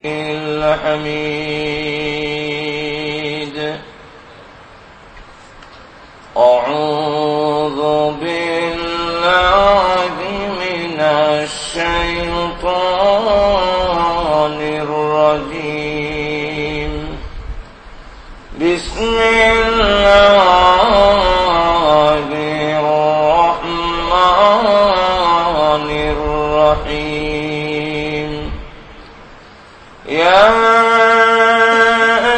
الحميد أعوذ بالله من الشيطان الرجيم بسم الله الرحمن الرحيم يا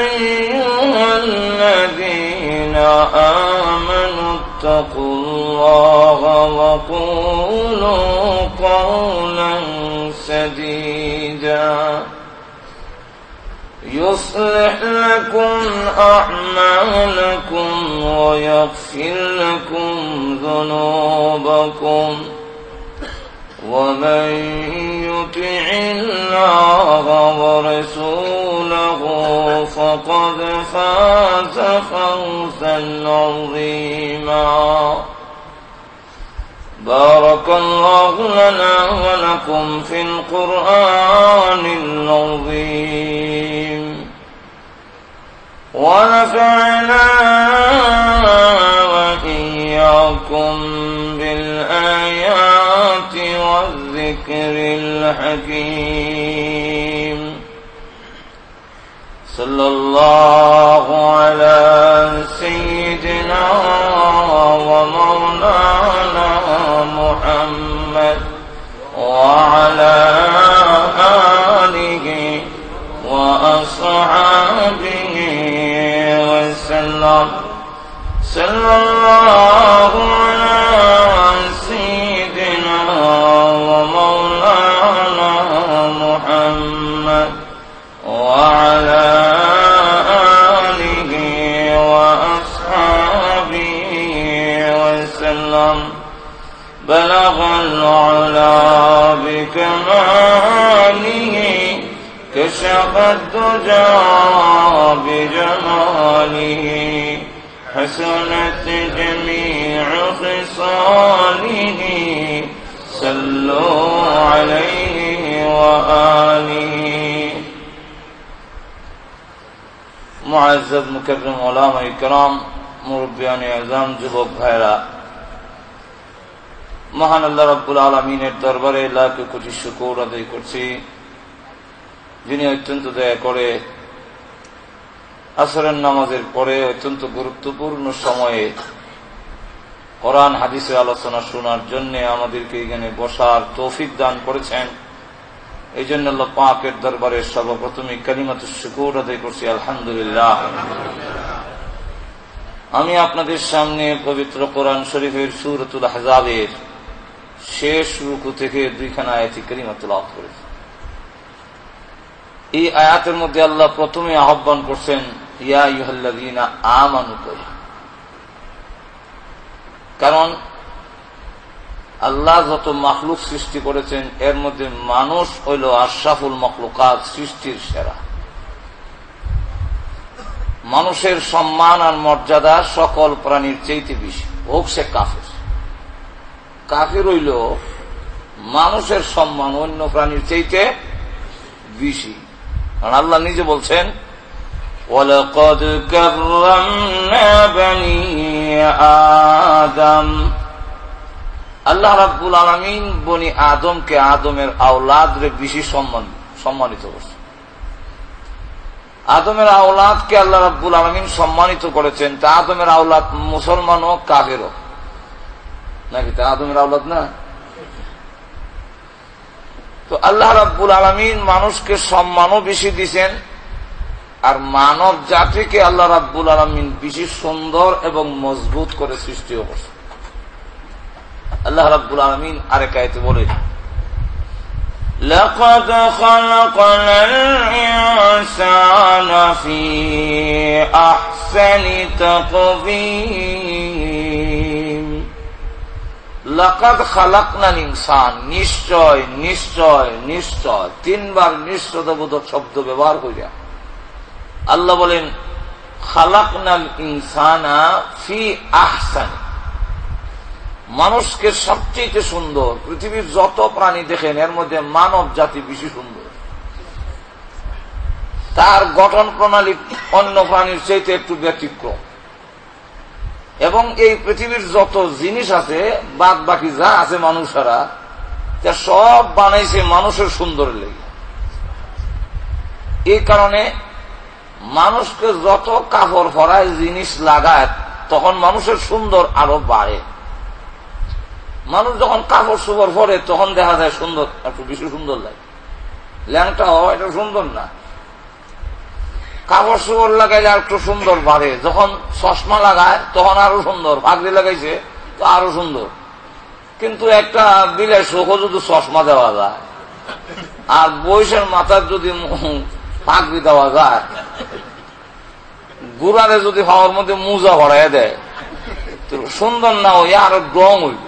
أيها الذين آمنوا اتقوا الله وقولوا قولا سديدا يصلح لكم أعمالكم ويغفر لكم ذنوبكم ومن يطع الله ورسوله فقد فاز فوزا عظيما بارك الله لنا ولكم في القرآن العظيم ونفعنا وإياكم بالآيات والذكر الحكيم صلى الله على سيدنا ومولانا محمد وعلى آله وأصحابه وسلم صلى الله على سيدنا ومولانا محمد وعلى آله وأصحابه وسلم بلغ العلا بكماله كشف الدجى بجماله حسنت جميع خصاله صلوا عليه وآله معزز مكرم علماء کرام মুরব্বিয়ান আযম যুবক ভাইরা মহান আল্লাহ রাব্বুল আলামিনের দরবারে লাখ কোটি শুকর আদায় করছি যিনি অত্যন্ত দয়া করে আসরের নামাজের পরে অত্যন্ত গুরুত্বপূর্ণ সময়ে কোরআন হাদিসের আলোচনা শোনার জন্য আমাদেরকে এখানে বসার তৌফিক দান করেছেন। এই জন্য আল্লাহ পাকের দরবারে সর্বপ্রথমে কালিমাতুশ শুকর আদায় করছি আলহামদুলিল্লাহ। আমি আপনাদের সামনে পবিত্র কোরআন শরীফের সূরাতুল আহজাবের শেষ রুকু থেকে দুইখানা আয়াত কারিমা তেলাওয়াত করেছি। এই আয়াতের মধ্যে আল্লাহ প্রথমে আহ্বান করছেন ইয়া আইয়ুহাল্লাযীনা আমানু করে, কারণ আল্লাহ যত মাখলুক সৃষ্টি করেছেন এর মধ্যে মানুষ হইল আশরাফুল মাখলুকাত, সৃষ্টির সেরা। মানুষের সম্মান আর মর্যাদা সকল প্রাণীর চাইতে বেশি, হোক সে কাফের। কাফের হইল মানুষের সম্মান অন্য প্রাণীর চাইতে বেশি, কারণ আল্লাহ নিজে বলছেন ওয়ালাকাদ কাররামনা বানি আদম। আল্লাহ রাব্বুল আলামিন বনি আদমকে, আদমের আওলাদরে বেশি সম্মানিত করছেন। আদমের আওলাদকে আল্লাহ রাব্বুল আলামিন সম্মানিত করেছেন। তা আদমের আওলাদ মুসলমান হোক কাফের হোক নাকি, তা আদমের আওলাদ না? তো আল্লাহ রাব্বুল আলামিন মানুষকে সম্মানও বেশি দিয়েছেন, আর মানব জাতিকে আল্লাহ রাব্বুল আলামিন বেশি সুন্দর এবং মজবুত করে সৃষ্টিও করছেন। আল্লাহ রাব্বুল আলামিন আরেক আয়াতে বলেন লাকাদ খালাকনাল ইনসানা ফি আহসানি তাকওয়িম। লাকাদ খালাকনাল ইনসান, নিশ্চয় নিশ্চয় নিশ্চয়, তিনবার নিশ্চয়তাবোধক শব্দ ব্যবহার করিয়া আল্লাহ বলেন খালাকনাল ইনসানা ফি আহসানি, মানুষকে সবচেয়ে সুন্দর, পৃথিবীর যত প্রাণী দেখেন এর মধ্যে মানব জাতি বেশি সুন্দর। তার গঠন প্রণালী অন্য প্রাণীর চাইতে একটু ব্যতিক্রম, এবং এই পৃথিবীর যত জিনিস আছে বাদ বাকি যা আছে মানুষেরা সব বানাইছে মানুষের সুন্দরের লেগে। এই কারণে মানুষকে যত কাপড় পরায় জিনিস লাগায় তখন মানুষের সুন্দর আরো বাড়ে। মানুষ যখন কাপড় সুপড় পরে তখন দেখা যায় সুন্দর, একটু বেশি সুন্দর লাগে। ল্যাংটা হওয়া এটা সুন্দর না, কাপড় সুপড় লাগাইলে আর একটু সুন্দর বাড়ে। যখন চশমা লাগায় তখন আরো সুন্দর, পাগড়ি লাগাইছে তো আরো সুন্দর। কিন্তু একটা বিলের চোখও যদি চশমা দেওয়া যায় আর বয়সের মাথার যদি পাগড়ি দেওয়া যায়, গুড়ারে যদি হওয়ার মধ্যে মুজা ভরাই দেয়, সুন্দর না হইয়া আরো ডং হইব।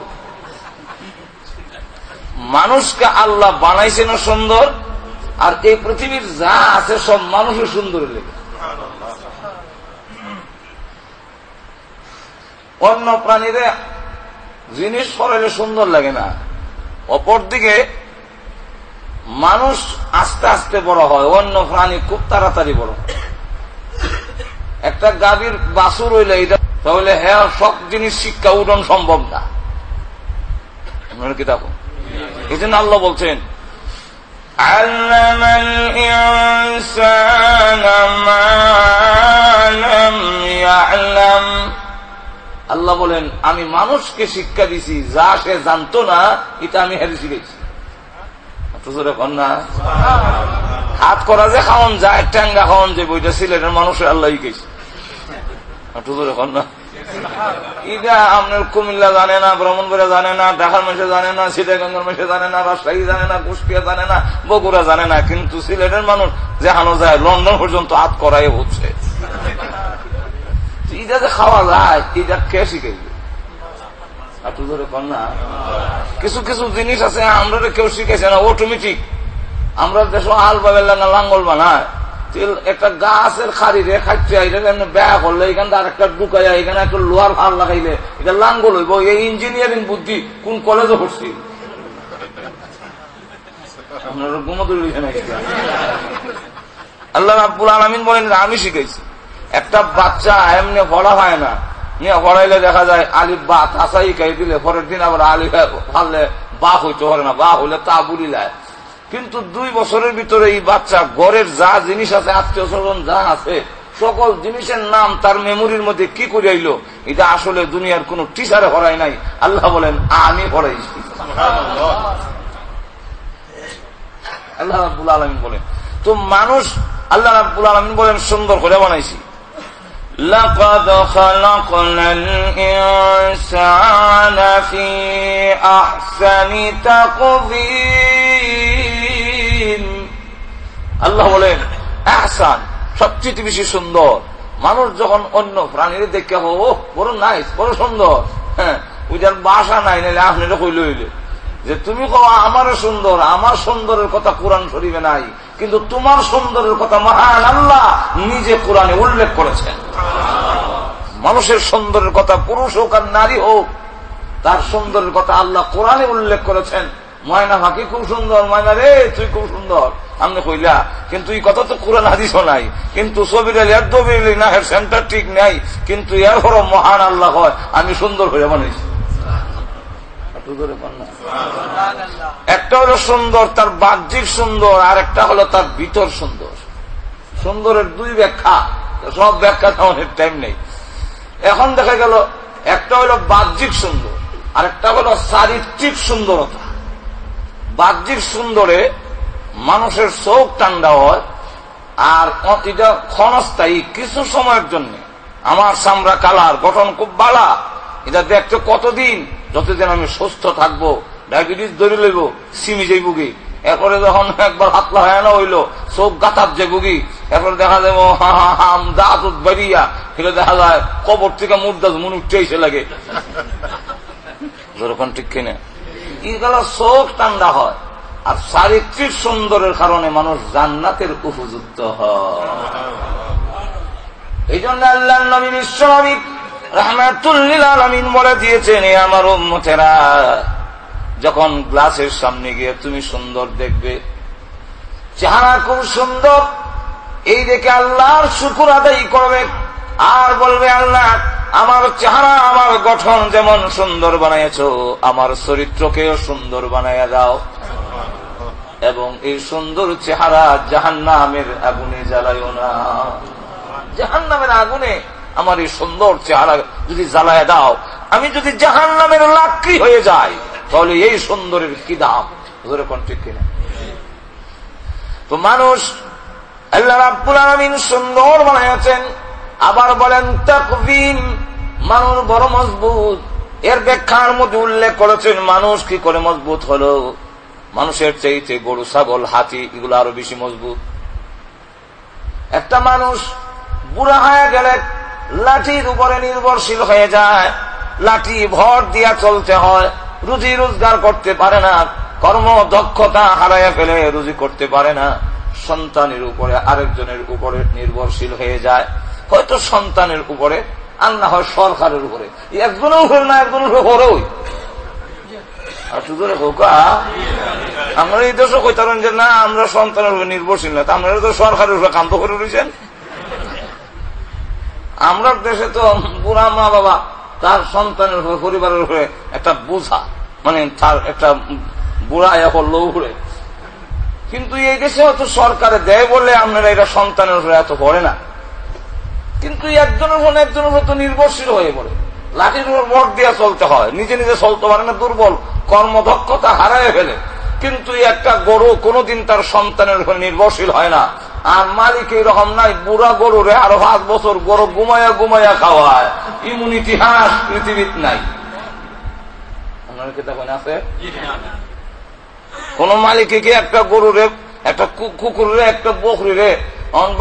মানুষকে আল্লাহ বানাইছে না সুন্দর, আর এই পৃথিবীর যা আছে সব মানুষের সুন্দর লেগে। অন্য প্রাণীরা জিনিস পরাইলে সুন্দর লাগে না, অপরদিকে মানুষ আস্তে আস্তে বড় হয়, অন্য প্রাণী খুব তাড়াতাড়ি বড় হয়। একটা গাভীর বাছুর হইলে এটা তাহলে হ্যাঁ সব জিনিস শিক্ষা উঠন সম্ভব না, কি দেখো। এই জন্য আল্লাহ বলছেন আল্লামাল ইনসানা মা লাম ইয়ালাম। আল্লাহ বলেন আমি মানুষকে শিক্ষা দিছি যা সে জানতো না, এটা আমি হেরে শিখেছি। হাত করা যে খাওয়ান যায়, ট্যাঙ্গা খাওয়ান যে বইটা সিলেটের মানুষের আল্লাহ গেছে না। এটা আপনার কুমিল্লা জানে না, ব্রাহ্মণবাড়িয়া জানে না, ঢাকার মেশে জানে না, সিটাগঞ্জের মেশে জানে না, রাজশাহী জানে না, কুষ্টিয়া জানে না, বগুড়া জানে না, কিন্তু সিলেটের মানুষ যেখানে যায় লন্ডন পর্যন্ত হাত করাই হচ্ছে। এটা যে খাওয়া যায় এটা কে শিখাইবে? কিছু কিছু জিনিস আছে আমরা কেউ শিখেছে না, অটোমেটিক। আমরা দেশ হাল বাবের লাঙ্গল বানায়, একটা গাছের খাড়ি রে খাইতে এমনি ব্যয় করলে এখান থেকে আরেকটা ঢুকাইয়া এখানে একটা লোহার ভার লাগাইলে এটা লাঙ্গল হইব। এই ইঞ্জিনিয়ারিং বুদ্ধি কোন কলেজে পড়ছি? আপনারা ঘুমোতে আল্লাহ রাব্বুল আলামিন বলেন আমি শিখাইছি। একটা বাচ্চা এমনি পড়া হয় না, নিয়ে পড়াইলে দেখা যায় আলিফ বা তাসাই খাই দিলে পরের দিন আবার আলিফ ফাললে বা হইতে পারে না, বা হইলে তা বুড়িলায়। কিন্তু 2 বছরের ভিতরে এই বাচ্চা ঘরের যা জিনিস আছে, আত্মীয় স্বজন যা আছে, সকল জিনিসের নাম তার মেমোরির মধ্যে কি করে আইলো, এটা আসলে দুনিয়ার কোন টিচারে পড়াই নাই। আল্লাহ বলেন আমি পড়াইছি। আল্লাহ রাব্বুল আলামিন বলেন তো মানুষ, আল্লাহ রাব্বুল আলামিন বলেন সুন্দর করে বানাইছি। لقد خلقنا الإنسان في أحسن تقويم। আল্লাহ বলেন আহসান, সবচেয়ে বেশি সুন্দর। মানুষ যখন অন্য প্রাণীর দেখে ও বড় নাইস, বড় সুন্দর, হ্যাঁ ওইটার বাসা নাই, নাইলে আপনারা কইলে হইলে যে তুমি কও আমারও সুন্দর, আমার সুন্দরের কথা কোরআন শরীফে নাই, কিন্তু তোমার সুন্দরের কথা মহান আল্লাহ নিজে কোরআনে উল্লেখ করেছেন। মানুষের সুন্দরের কথা পুরুষ হোক আর নারী হোক, তার সুন্দরের কথা আল্লাহ কোরআনে উল্লেখ করেছেন। ময়না ফাঁকি খুব সুন্দর, ময়না রে তুই খুব সুন্দর আমি কইলা, কিন্তু এই কথা তো কোরআন হাদিসও নাই। কিন্তু ছবির না সেন্টার ঠিক নাই, কিন্তু এর পরও মহান আল্লাহ হয় আমি সুন্দর হয়ে বানাইছি। একটা হলো সুন্দর তার বাহ্যিক সুন্দর, আর একটা হলো তার ভিতর সুন্দর। সুন্দরের 2 ব্যাখ্যা, সব ব্যাখ্যা আমাদের টাইম নেই। এখন দেখা গেল একটা হলো বাহ্যিক সুন্দর, আর একটা হলো চারিত্রিক সুন্দরতা। বাহ্যিক সুন্দরে মানুষের চোখ ঠান্ডা হয়, আর এটা ক্ষণস্থায়ী, কিছু সময়ের জন্য। আমার চামড়া কালার, গঠন খুব বালা, এটা দেখতে কতদিন, যতদিন আমি সুস্থ থাকবো, ডায়াবেটিস ধরে লইব, সিমি যাইব কি, এরপরে যখন একবার হাত লাগায় না হইলো চোখ গাতার যাইব কি, এরপরে দেখা যাবো দাঁত বেরিয়া, ফেলে দেখা যায় কবর থেকে মুর্দা মন উঠতে এসে লাগে, যেরকম ঠিক কিনা। এইগুলো চোখ ঠান্ডা হয়, আর চারিত্রিক সুন্দরের কারণে মানুষ জান্নাতের উপযুক্ত হয়। এই জন্য আল্লাহ নবী বিশ্বনবী রাহমাতুল লিল আলামিন বলে দিয়েছেন, আমার উম্মতেরা যখন গ্লাসের সামনে গিয়ে তুমি সুন্দর দেখবে, চেহারা খুব সুন্দর, এই দেখে আল্লাহর শুকর আদায় করবে আর বলবে, আল্লাহ আমার চেহারা আমার গঠন যেমন সুন্দর বানাইছো, আমার চরিত্রকেও সুন্দর বানাইয়া দাও, এবং এই সুন্দর চেহারা জাহান্নামের আগুনে জ্বালাইও না। জাহান্নামের আগুনে আমার এই সুন্দর চেহারা যদি জ্বালায় দাও, আমি যদি জাহান্নামের লাকড়ি হয়ে যাই, তাহলে এই সুন্দরের কি দাম? ঠিক কিনা? তো মানুষ আল্লাহ রাব্বুল আলামিন সুন্দর বানাইয়াছেন। আবার বলেন তাকবীন, মানুষ বড় মজবুত। এর ব্যাখ্যার মধ্যে উল্লেখ করেছেন মানুষ কি করে মজবুত হলো। মানুষের চাইতে গরু, ছাগল, হাতি এগুলো আরো বেশি মজবুত। একটা মানুষ বুড়া হয়ে গেলে লাঠির উপরে নির্ভরশীল হয়ে যায়, লাঠি ভর দিয়া চলতে হয়, রুজি রোজগার করতে পারে না, কর্ম দক্ষতা হারাইয়া ফেলে রুজি করতে পারে না, সন্তানের উপরে আরেকজনের উপরে নির্ভরশীল হয়ে যায়, হয়তো সন্তানের উপরে আর না হয় সরকারের উপরে, একজনের উপরে না একজনের উপরেই। আর শুধু হোকা আমরা এই দেশও কইতারেন যে না আমরা সন্তানের উপরে নির্ভরশীল না, আপনারা তো সরকারের উপরে কান্ত করে রয়েছেন। আমরা দেশে তো বুড়া মা বাবা তার সন্তানের উপরে, পরিবারের উপরে একটা বোঝা, মানে তার একটা বুড়া করলো উপরে। কিন্তু এই দেশে হয়তো সরকারে দেয় বলে আপনারা এটা সন্তানের উপরে এত পড়ে না, কিন্তু একজনের উপর একজনের উপর তো নির্ভরশীল হয়ে পড়ে, লাঠির উপর ভর দিয়ে চলতে হয়, নিজে নিজে চলতে পারে না, দুর্বল, কর্মদক্ষতা হারায় ফেলে। কিন্তু একটা গরু কোনোদিন তার সন্তানের উপর নির্ভরশীল হয় না। আর মালিক এইরকম নাই, বুড়া গরু রে আরো 5 বছর গরু ঘুমাইয়া ঘুমাইয়া খাওয়ায়, এমন ইতিহাস পৃথিবীত নাই। আপনার কি তখন আছে? কোন মালিকে কি একটা গরু রে, একটা কুকুর রে, একটা বকরি রে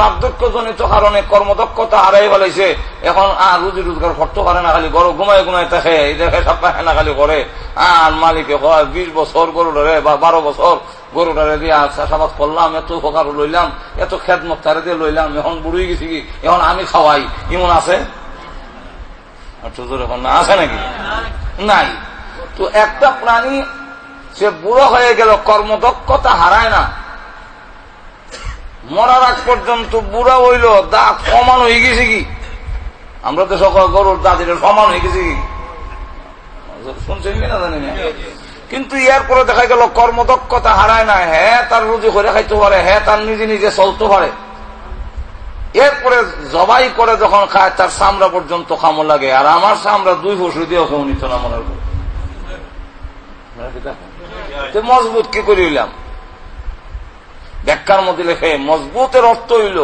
বার্ধক্যজনিত কারণে কর্মদক্ষতা হারাই ফেলাইছে, এখন আর রুজি রোজগার করতে পারে না, খালি গরু ঘুমায় ঘুমায় থাকে, এই দেখে সপ্তাহে না খালি করে। আর মালিকে হয় 20 বছর গরুটারে বা 12 বছর গরুটারে দিয়ে চাষাবাদ করলাম, এত উপকার লইলাম, এত খেদমত তারে দিয়ে লইলাম, এখন বুড়ি গেছি কি, এখন আমি খাওয়াই, এমন আছে? এখন আছে নাকি? নাই। তো একটা প্রাণী সে বুড়ো হয়ে গেল, কর্মদক্ষতা হারায় না, মরার আগ পর্যন্ত বুড়া হইল, দাঁত সমান হয়ে গেছে কি? আমরা তো সকল গরুর দাঁত এটা সমান হয়ে গেছে কি? শুনছেন কিনা জানি না। কিন্তু এরপরে দেখা গেল কর্মদক্ষতা হারায় না, হ্যাঁ তার রুজি করে খাইতে পারে, হ্যাঁ তার নিজে নিজে চলতে পারে। এরপরে জবাই করে যখন খায় তার চামড়া পর্যন্ত খামো লাগে, আর আমার চামড়া 2 বছর দিয়েও কেউ নিত না মনের উপর। মজবুত কি করে হইলাম? ব্যাখ্যার মধ্যে লেখে মজবুতের অর্থ হইল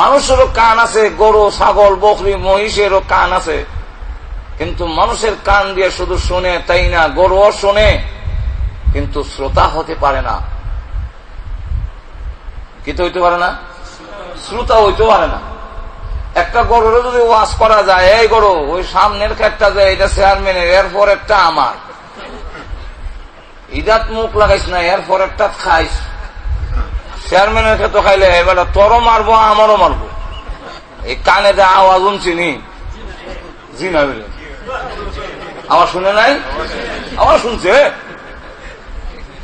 মানুষেরও কান আছে, গরু, ছাগল, বকরি, মহিষেরও কান আছে, কিন্তু মানুষের কান দিয়ে শুধু শুনে তাই না, গরুও শুনে কিন্তু শ্রোতা হতে পারে না। কি তো হইতে পারে না? শ্রোতা হইতে পারে না। একটা গরুর যদি ওয়াজ করা যায়, এই গরু ওই সামনের ক্ষেতটা যায়, এটা চেয়ারম্যানের, এরপর একটা আমার, ইদাত মুখ লাগাইস না, এরপর একটা খাইস, চেয়ারম্যানের ক্ষেত খাইলে এবার তোরও মারবো আমারও মারবো, এই কানে দেয় আওয়াজ শুনছিনি? জি না, আওয়াজ শুনে নাই? আওয়াজ শুনছে,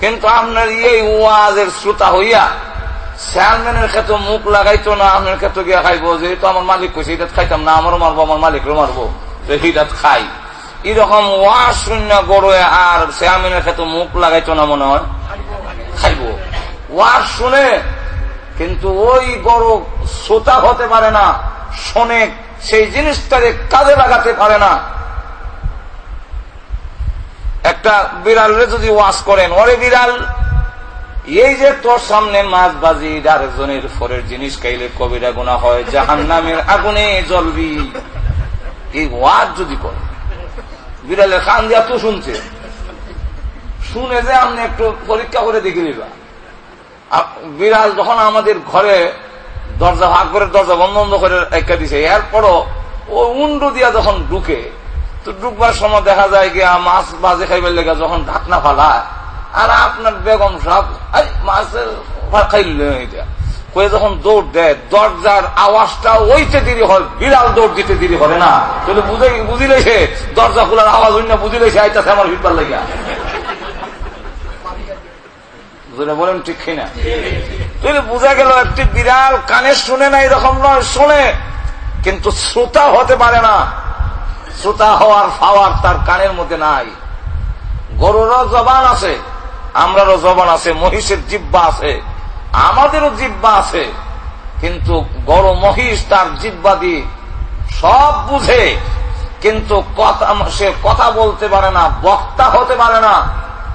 কিন্তু আপনার এই ওয়াজের শ্রোতা হইয়া চেয়ারম্যানের ক্ষেত মুখ লাগাইতো না, আপনার ক্ষেত্রে গিয়া খাইবো, যেহেতু আমার মালিক কইছে এটা খাইতাম না, আমারও মারবো, আমার মালিকেরও মারবো, হিটাত খাই। এরকম ওয়াজ শূন্য গরু আর চেয়ারম্যানের ক্ষেত্রে মুখ লাগাইতো না, মনে হয় খাইবো। ওয়াজ শুনে কিন্তু ওই গরু শ্রোতা হতে পারে না, শোনে, সেই জিনিসটাকে কাজে লাগাতে পারে না। একটা বিড়ালে যদি ওয়াজ করেন, ওরে বিড়াল, এই যে তোর সামনে মাছ বাজি আরেকজনের ফরের জিনিস খাইলে কবিরা গুনাহ হয়, জাহান্নামের আগুনে জ্বলবি, এই ওয়াজ যদি করে, বিড়ালের কান দিয়া তো শুনছে, শুনে যে আপনি একটু পরীক্ষা করে দেখে নিবা। বিড়াল যখন আমাদের ঘরে দরজা, আকবরের দরজা বন্ধ করে একটা দিছে, এরপরও ও উন্ডু দিয়া যখন ঢুকে, তো ঢুকবার সময় দেখা যায় গিয়া মাছ বাজে খাইবার লেগে যখন ঢাকনা ফালায়, আর আপনার বেগম সাহেব মাছের খাইলে কয়ে যখন দৌড় দেয়, দরজার আওয়াজটা ওইতে দেরি হয়, বিড়াল দৌড় দিতে দেরি হবে না, তাহলে বুঝিলেছে দরজা খোলার আওয়াজ অন্য বুঝিলেছে আইতাছে আমার ভিড়বার লাগিয়া। বলেন ঠিক কিনা? তাহলে বোঝা গেল একটি বিড়াল কানে শুনে না এরকম নয়, শুনে, কিন্তু শ্রোতা হতে পারে না। শ্রোতা হওয়ার পাওয়ার তার কানের মধ্যে নাই। গরুরও জবান আছে, আমরারও জবান আছে, মহিষের জিহ্বা আছে, আমাদেরও জিহ্বা আছে, কিন্তু গরু মহিষ তার জিহ্বা দিয়ে সব বুঝে, কিন্তু সে কথা বলতে পারে না, বক্তা হতে পারে না।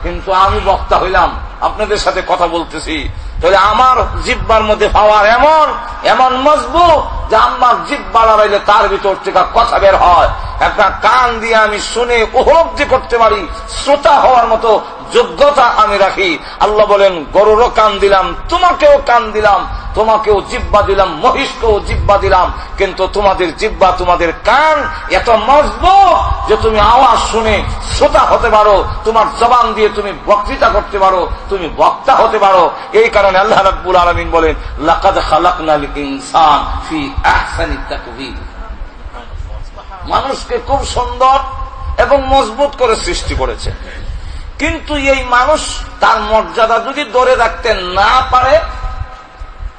কিন্তু আমি বক্তা হইলাম, আপনাদের সাথে কথা বলতেছি, তাহলে আমার জিহ্বার মধ্যে পাওয়ার এমন এমন মজবুত যে আমার জিহ্বা লড়াইলে তার ভিতর থেকে কথা বের হয়। একটা কান দিয়ে আমি শুনে উপলব্ধি করতে পারি, শ্রোতা হওয়ার মতো যোগ্যতা আমি রাখি। আল্লাহ বলেন, গরুরও কান দিলাম, তোমাকেও কান দিলাম, তোমাকেও জিহ্বা দিলাম, মহিষকেও জিহ্বা দিলাম, কিন্তু তোমাদের জিহ্বা, তোমাদের কান এত মজবুত যে তুমি আওয়াজ শুনে শ্রোতা হতে পারো, তোমার জবান দিয়ে তুমি বক্তৃতা করতে পারো, তুমি বক্তা হতে পারো। এই কারণে আল্লাহ রাব্বুল আলামিন বলেন, লাকাদ খালাকনাল ইনসান ফি আহসানি তাকওয়িম। মানুষকে খুব সুন্দর এবং মজবুত করে সৃষ্টি করেছে, কিন্তু এই মানুষ তার মর্যাদা যদি ধরে রাখতে না পারে,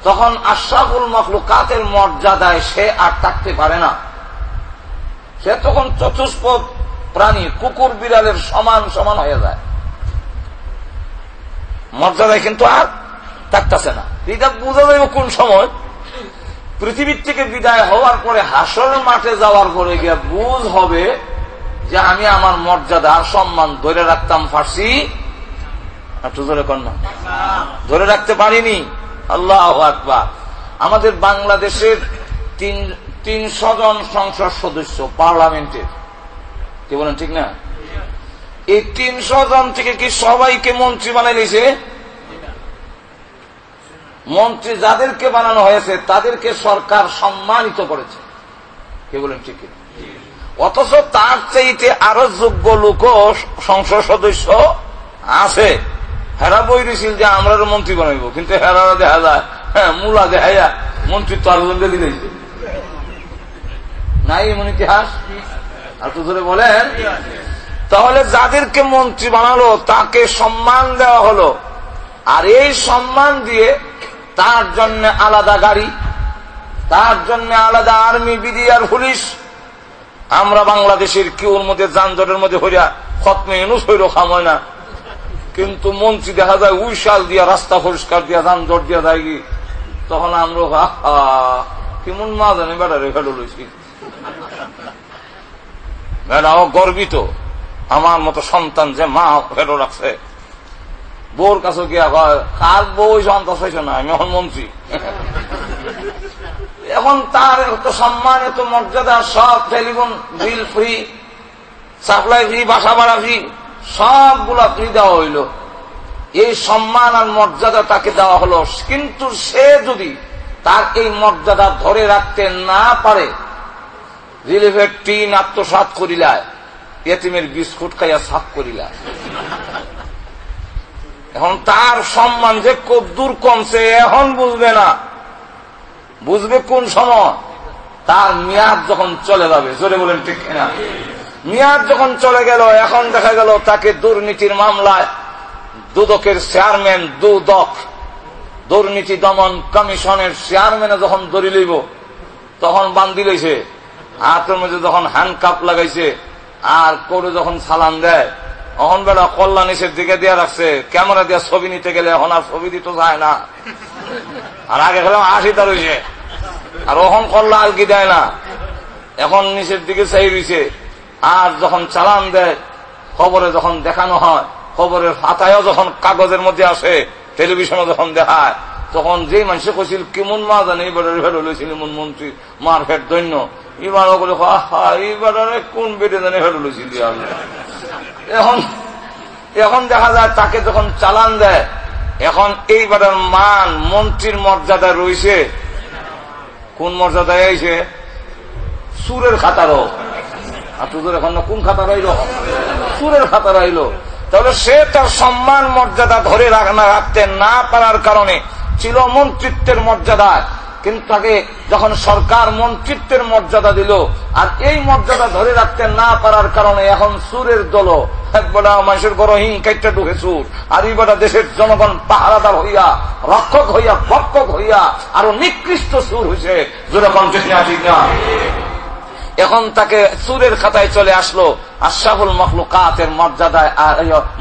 তখন আশরাফুল মাখলুকাতের মর্যাদায় সে আর থাকতে পারে না। সে তখন চতুষ্পদ প্রাণী, কুকুর বিড়ালের সমান সমান হয়ে যায়, মর্যাদায় কিন্তু আর থাকতেছে না। এটা বোঝা যাবে কোন সময়? পৃথিবীর থেকে বিদায় হওয়ার পরে, হাসর মাঠে যাওয়ার পরে গিয়ে বুঝ হবে যে আমি আমার মর্যাদা আর সম্মান ধরে রাখতাম পারছি, একটু জোরে কর না, ধরে রাখতে পারিনি। আল্লাহু আকবার। আমাদের বাংলাদেশের 300 জন সংসদ সদস্য পার্লামেন্টের, কি বলেন ঠিক না? এই 300 জন থেকে কি সবাইকে মন্ত্রী বানাই দিয়েছে? মন্ত্রী যাদেরকে বানানো হয়েছে তাদেরকে সরকার সম্মানিত করেছে, কি বলেন ঠিক? অথচ তার চাইতে আরো যোগ্য লোক সংসদ সদস্য আছে, হেরা বই দিছিল যে আমরা মন্ত্রী বানাইব, কিন্তু হেরা দেখা যায় মূলা দেখা মন্ত্রিত্ব আরো দিয়েছে নাই, এমন ইতিহাস। আর তো ধরে বলেন, তাহলে যাদেরকে মন্ত্রী বানালো তাকে সম্মান দেওয়া হলো, আর এই সম্মান দিয়ে তার জন্য আলাদা গাড়ি, তার জন্য আলাদা আর্মি, বিডিআর, পুলিশ। আমরা বাংলাদেশের কিউর মধ্যে যানজটের মধ্যে হইয়া খতমে ইউনূস হইল খাময় না, কিন্তু মন্ত্রী দেখা যায় উইশাল দিয়া রাস্তা পরিষ্কার দিয়া যানজট দিয়া যায় কি, তখন আমরা কেমন মা জানি বেড়ারে ফেলো লইছি, বেড়াও গর্বিত আমার মতো সন্তান যে মা ফেলো রাখছে। বউর কাছে গিয়া কার বউ সন্তান হয়েছে না, আমি এখন মন্ত্রী। এখন তার এত সম্মান, এত মর্যাদা, সব telephone bill free, supply free, বাসা ভাড়া ফ্রি, সবগুলা ফ্রি দেওয়া হইল। এই সম্মান আর মর্যাদা তাকে দেওয়া হলো, কিন্তু সে যদি তার এই মর্যাদা ধরে রাখতে না পারে, রিলিফের টিন আত্মসাৎ করিলায়, এতিমের বিস্কুট খাইয়া সাফ করিলায়। এখন তার সম্মান যে খুব দূর কমছে, এখন বুঝবে না, বুঝবে কোন সময়? তার মেয়াদ যখন চলে যাবে। জোরে বলেন ঠিক না? মেয়াদ যখন চলে গেল, এখন দেখা গেল তাকে দুর্নীতির মামলায় দুদকের চেয়ারম্যান, দুদক দুর্নীতি দমন কমিশনের চেয়ারম্যানে যখন ধরে লইব, তখন বান্ধি লইছে, হাতের মধ্যে যখন হ্যান্ডকাপ লাগাইছে, আর করে যখন সালাম দেয়, এখন বেলা কল্যাণ নিচের দিকে দিয়ে রাখছে, ক্যামেরা দিয়ে ছবি নিতে গেলে এখন আর ছবি দিতে যায় না। আর আগে খেলাম 80টা রয়েছে, আর ওখন কল্লা আলকি দেয় না, এখন নিচের দিকে চাই রয়েছে। আর যখন চালান দেয়, খবরে যখন দেখানো হয়, খবরের পাতায়ও যখন কাগজের মধ্যে আসে, টেলিভিশনে যখন দেখায়, তখন যে মানুষে কইছিল কেমন মা জানে এইবার ফেলো লইছিল এমন মন্ত্রী মার ফের দৈন্য, এবার বলে এইবার কোন বেটে জানে ফেলো লইছিল। এখন দেখা যায় তাকে যখন চালান দেয়, এখন এইবারের মান মন্ত্রীর মর্যাদা রয়েছে, কোন মর্যাদায় আইছে? সুরের খাতারও। আর তোদের এখন কোন খাতা রইল? সুরের খাতা রইল। তাহলে সে তার সম্মান মর্যাদা ধরে রাখতে না পারার কারণে ছিল মন্ত্রিত্বের মর্যাদায়, কিন্তু তাকে যখন সরকার মন্ত্রিত্বের মর্যাদা দিল, আর এই মর্যাদা ধরে রাখতে না পারার কারণে এখন সুরের দল একবেলা মানুষের বড় হিং কাইটা ঢুকে সুর, আর এইবেলা দেশের জনগণ পাহারাদার হইয়া, রক্ষক হইয়া, ভক্ষক হইয়া আরো নিকৃষ্ট সুর হয়েছে। যেরকম ঠিক না, এখন তাকে সুরের খাতায় চলে আসলো, আশরাফুল মখলুকাতের মর্যাদায়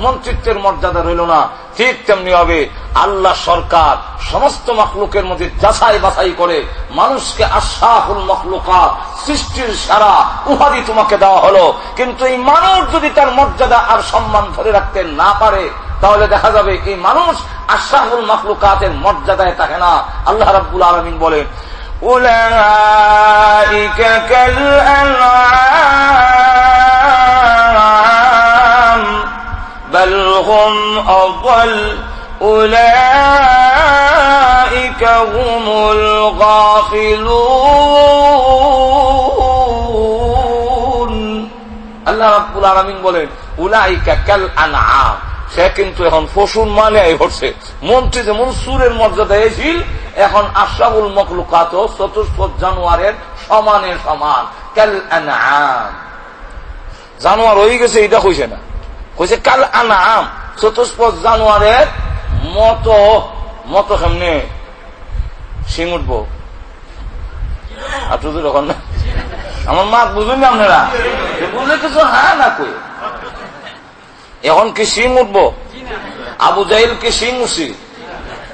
মন্ত্রিত্বের মর্যাদা রইল না। ঠিক তেমনি হবে আল্লাহ সরকার সমস্ত মখলুকের মধ্যে যাচাই বাছাই করে মানুষকে আশরাফুল মখলুকাত, সৃষ্টির সারা উপাধি তোমাকে দেওয়া হলো, কিন্তু এই মানুষ যদি তার মর্যাদা আর সম্মান ধরে রাখতে না পারে তাহলে দেখা যাবে এই মানুষ আশরাফুল মখলুকাতের মর্যাদায় থাকে না। আল্লাহ রাব্বুল আলামিন বলেন, أولئك كالأنعام بل هم أضل أولئك هم الغافلون। আল্লাহ রাব্বুল আলামিন বলেন উলাইকা কাল আনআম, সে কিন্তু এখন পশুর মানে হচ্ছে। মন্ত্রী যেমন সুরের মর্যাদা এসিল, এখন আশরাফুল মখলুকাত চতুষ্পদ জানোয়ারের সমানের সমান। কাল আনআম, জানোয়ার হয়ে গেছে এটা কইছে না, কইছে কাল আনআম, চতুষ্পদ জানোয়ারের মতো। মতো সামনে সিং উঠবো আপনি তো তখন না, আমার মা বুঝুন না আপনারা, বুঝলে কিছু হ্যাঁ না কই। এখন কি সিং উঠবো? আবু জাহিল কি সিং উঠছি,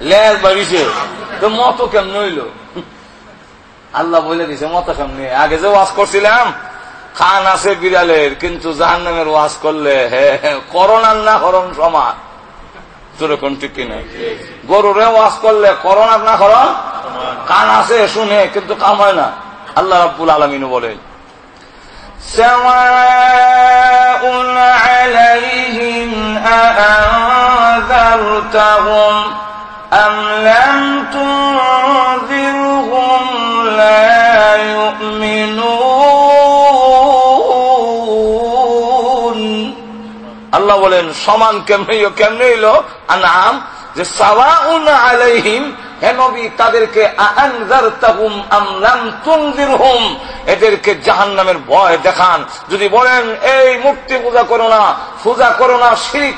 লেজ বাড়িছে, তো মতো কেমন হইল? আল্লাহ বলে দিছে মতো কেমনি। আগে যে ওয়াজ করছিলাম, খান আছে বিড়ালের, কিন্তু জাহান্নামের ওয়াজ করলে করোনার না হরণ সমান। তোরকম ঠিক কিনা? গরুরে ওয়াজ করলে করোনার না হরণ, কান আছে শুনে কিন্তু কাম হয় না। আল্লাহ রাব্বুল আলামিন বলেন সাওয়াউন আলাইহিম আআযারতাহুম আম লাম তুনযিরহুম লা ইউমিনুন। আল্লাহ বলেন সমান কেমনে হইল আনাম, যে সাওয়াউন আলাইহিম, হে নবী তাদেরকে আনজারতাহুম আম লাম তুনযিরহুম, এদেরকে জাহান্নামের ভয় দেখান। যদি বলেন এই মূর্তি পূজা করো না, শিরক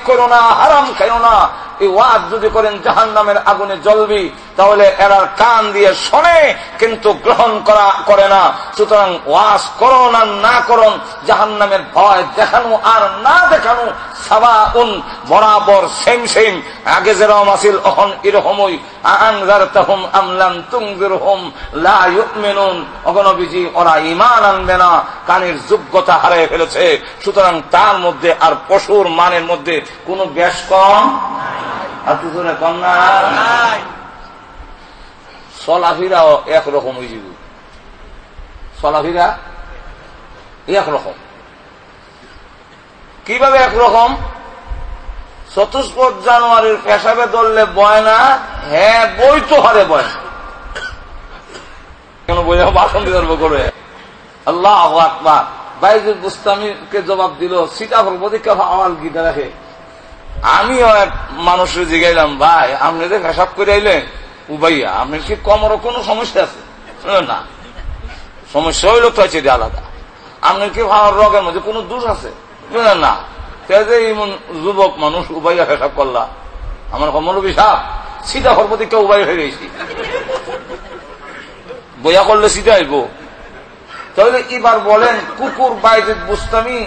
করো না, হারাম খাইও না, এই ওয়াজ যদি করেন জাহান্নামের আগুনে জ্বলবি, তাহলে এরা কান দিয়ে শোনে কিন্তু গ্রহণ করে না। সুতরাং ওয়াজ করুন আর না করুন, জাহান্নামের ভয় দেখানো আর না দেখানো সাওয়াউন, বরাবর সেম সেম। আগে যেরকম আছিল এখন এরকমই। আনজারতাহুম আম লাম তুনযিরহুম লা ইউমিনুন, অগণবিজি ওরা ঈমান আনবে না, কানের যোগ্যতা হারিয়ে ফেলেছে। সুতরাং তার মধ্যে আর পশুর মানের মধ্যে কোনো বেশ কম আর তুজনে কম নাই। চলাফিরাও একরকম হয়ে যাবে, চলাফিরা একরকম। কিভাবে একরকম? চতুষ্পদ জানোয়ারের পেশাবে ধরলে বয় না, হ্যাঁ বই তো হারে বয় না, কেন বই বাসন বিদর্ভ করে। আল্লাহু আকবার। বাইজুল বুস্তামিকে জবাব দিল, সীতাফল প্রতীক্ষা আওয়াল গিটা রাখে। আমিও এক মানুষের জিগাইলাম, ভাই আপনি যে পেশাব করে আইলেন উবাইয়া, আপনার কি কোমরে কোনো সমস্যা আছে? না, সমস্যা হইল তো আছে আলাদা। আপনার কি ভাবার রোগের মধ্যে কোনো দোষ আছে? না। এমন যুবক মানুষ উবাইয়া পেশাব করলা, আমার মৌলবী সাহেব সীতাফল প্রতীক্ষা উবাই হয়ে গেছি, বইয়া করলে সীতা আইব। তাহলে এবার বলেন, কুকুর বাইজুল বুস্তামি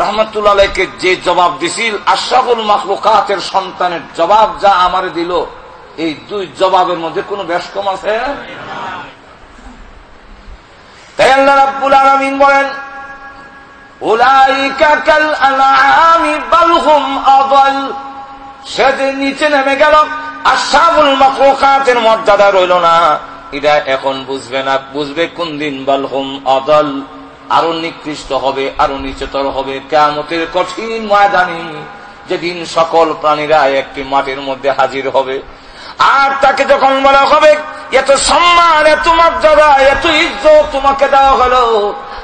রহমতুল্লাহ আলাইকে যে জবাব দিছিল, আশরাফুল মাখলুকাতের সন্তানের জবাব যা আমারে দিল, এই দুই জবাবের মধ্যে কোনো বেশ কম আছে? তাই আল্লাহ রাব্বুল আলামিন বলেন উলাইকা কাল আনআমি বাল হুম আযাল। সে যে নিচে নেমে গেল, আশরাফুল মাখলুকাতের মর্যাদা রইল না, এটা এখন বুঝবে না। বুঝবে কোন দিন? বাল হুম আযাল, আরো নিকৃষ্ট হবে, আরো নিচেতর হবে কিয়ামতের কঠিন ময়দানে, যেদিন সকল প্রাণীরা একটি মাটির মধ্যে হাজির হবে। আর তাকে যখন বলা হবে এত সম্মান, এত মর্যাদা, এত ইজ্জত তোমাকে দেওয়া হলো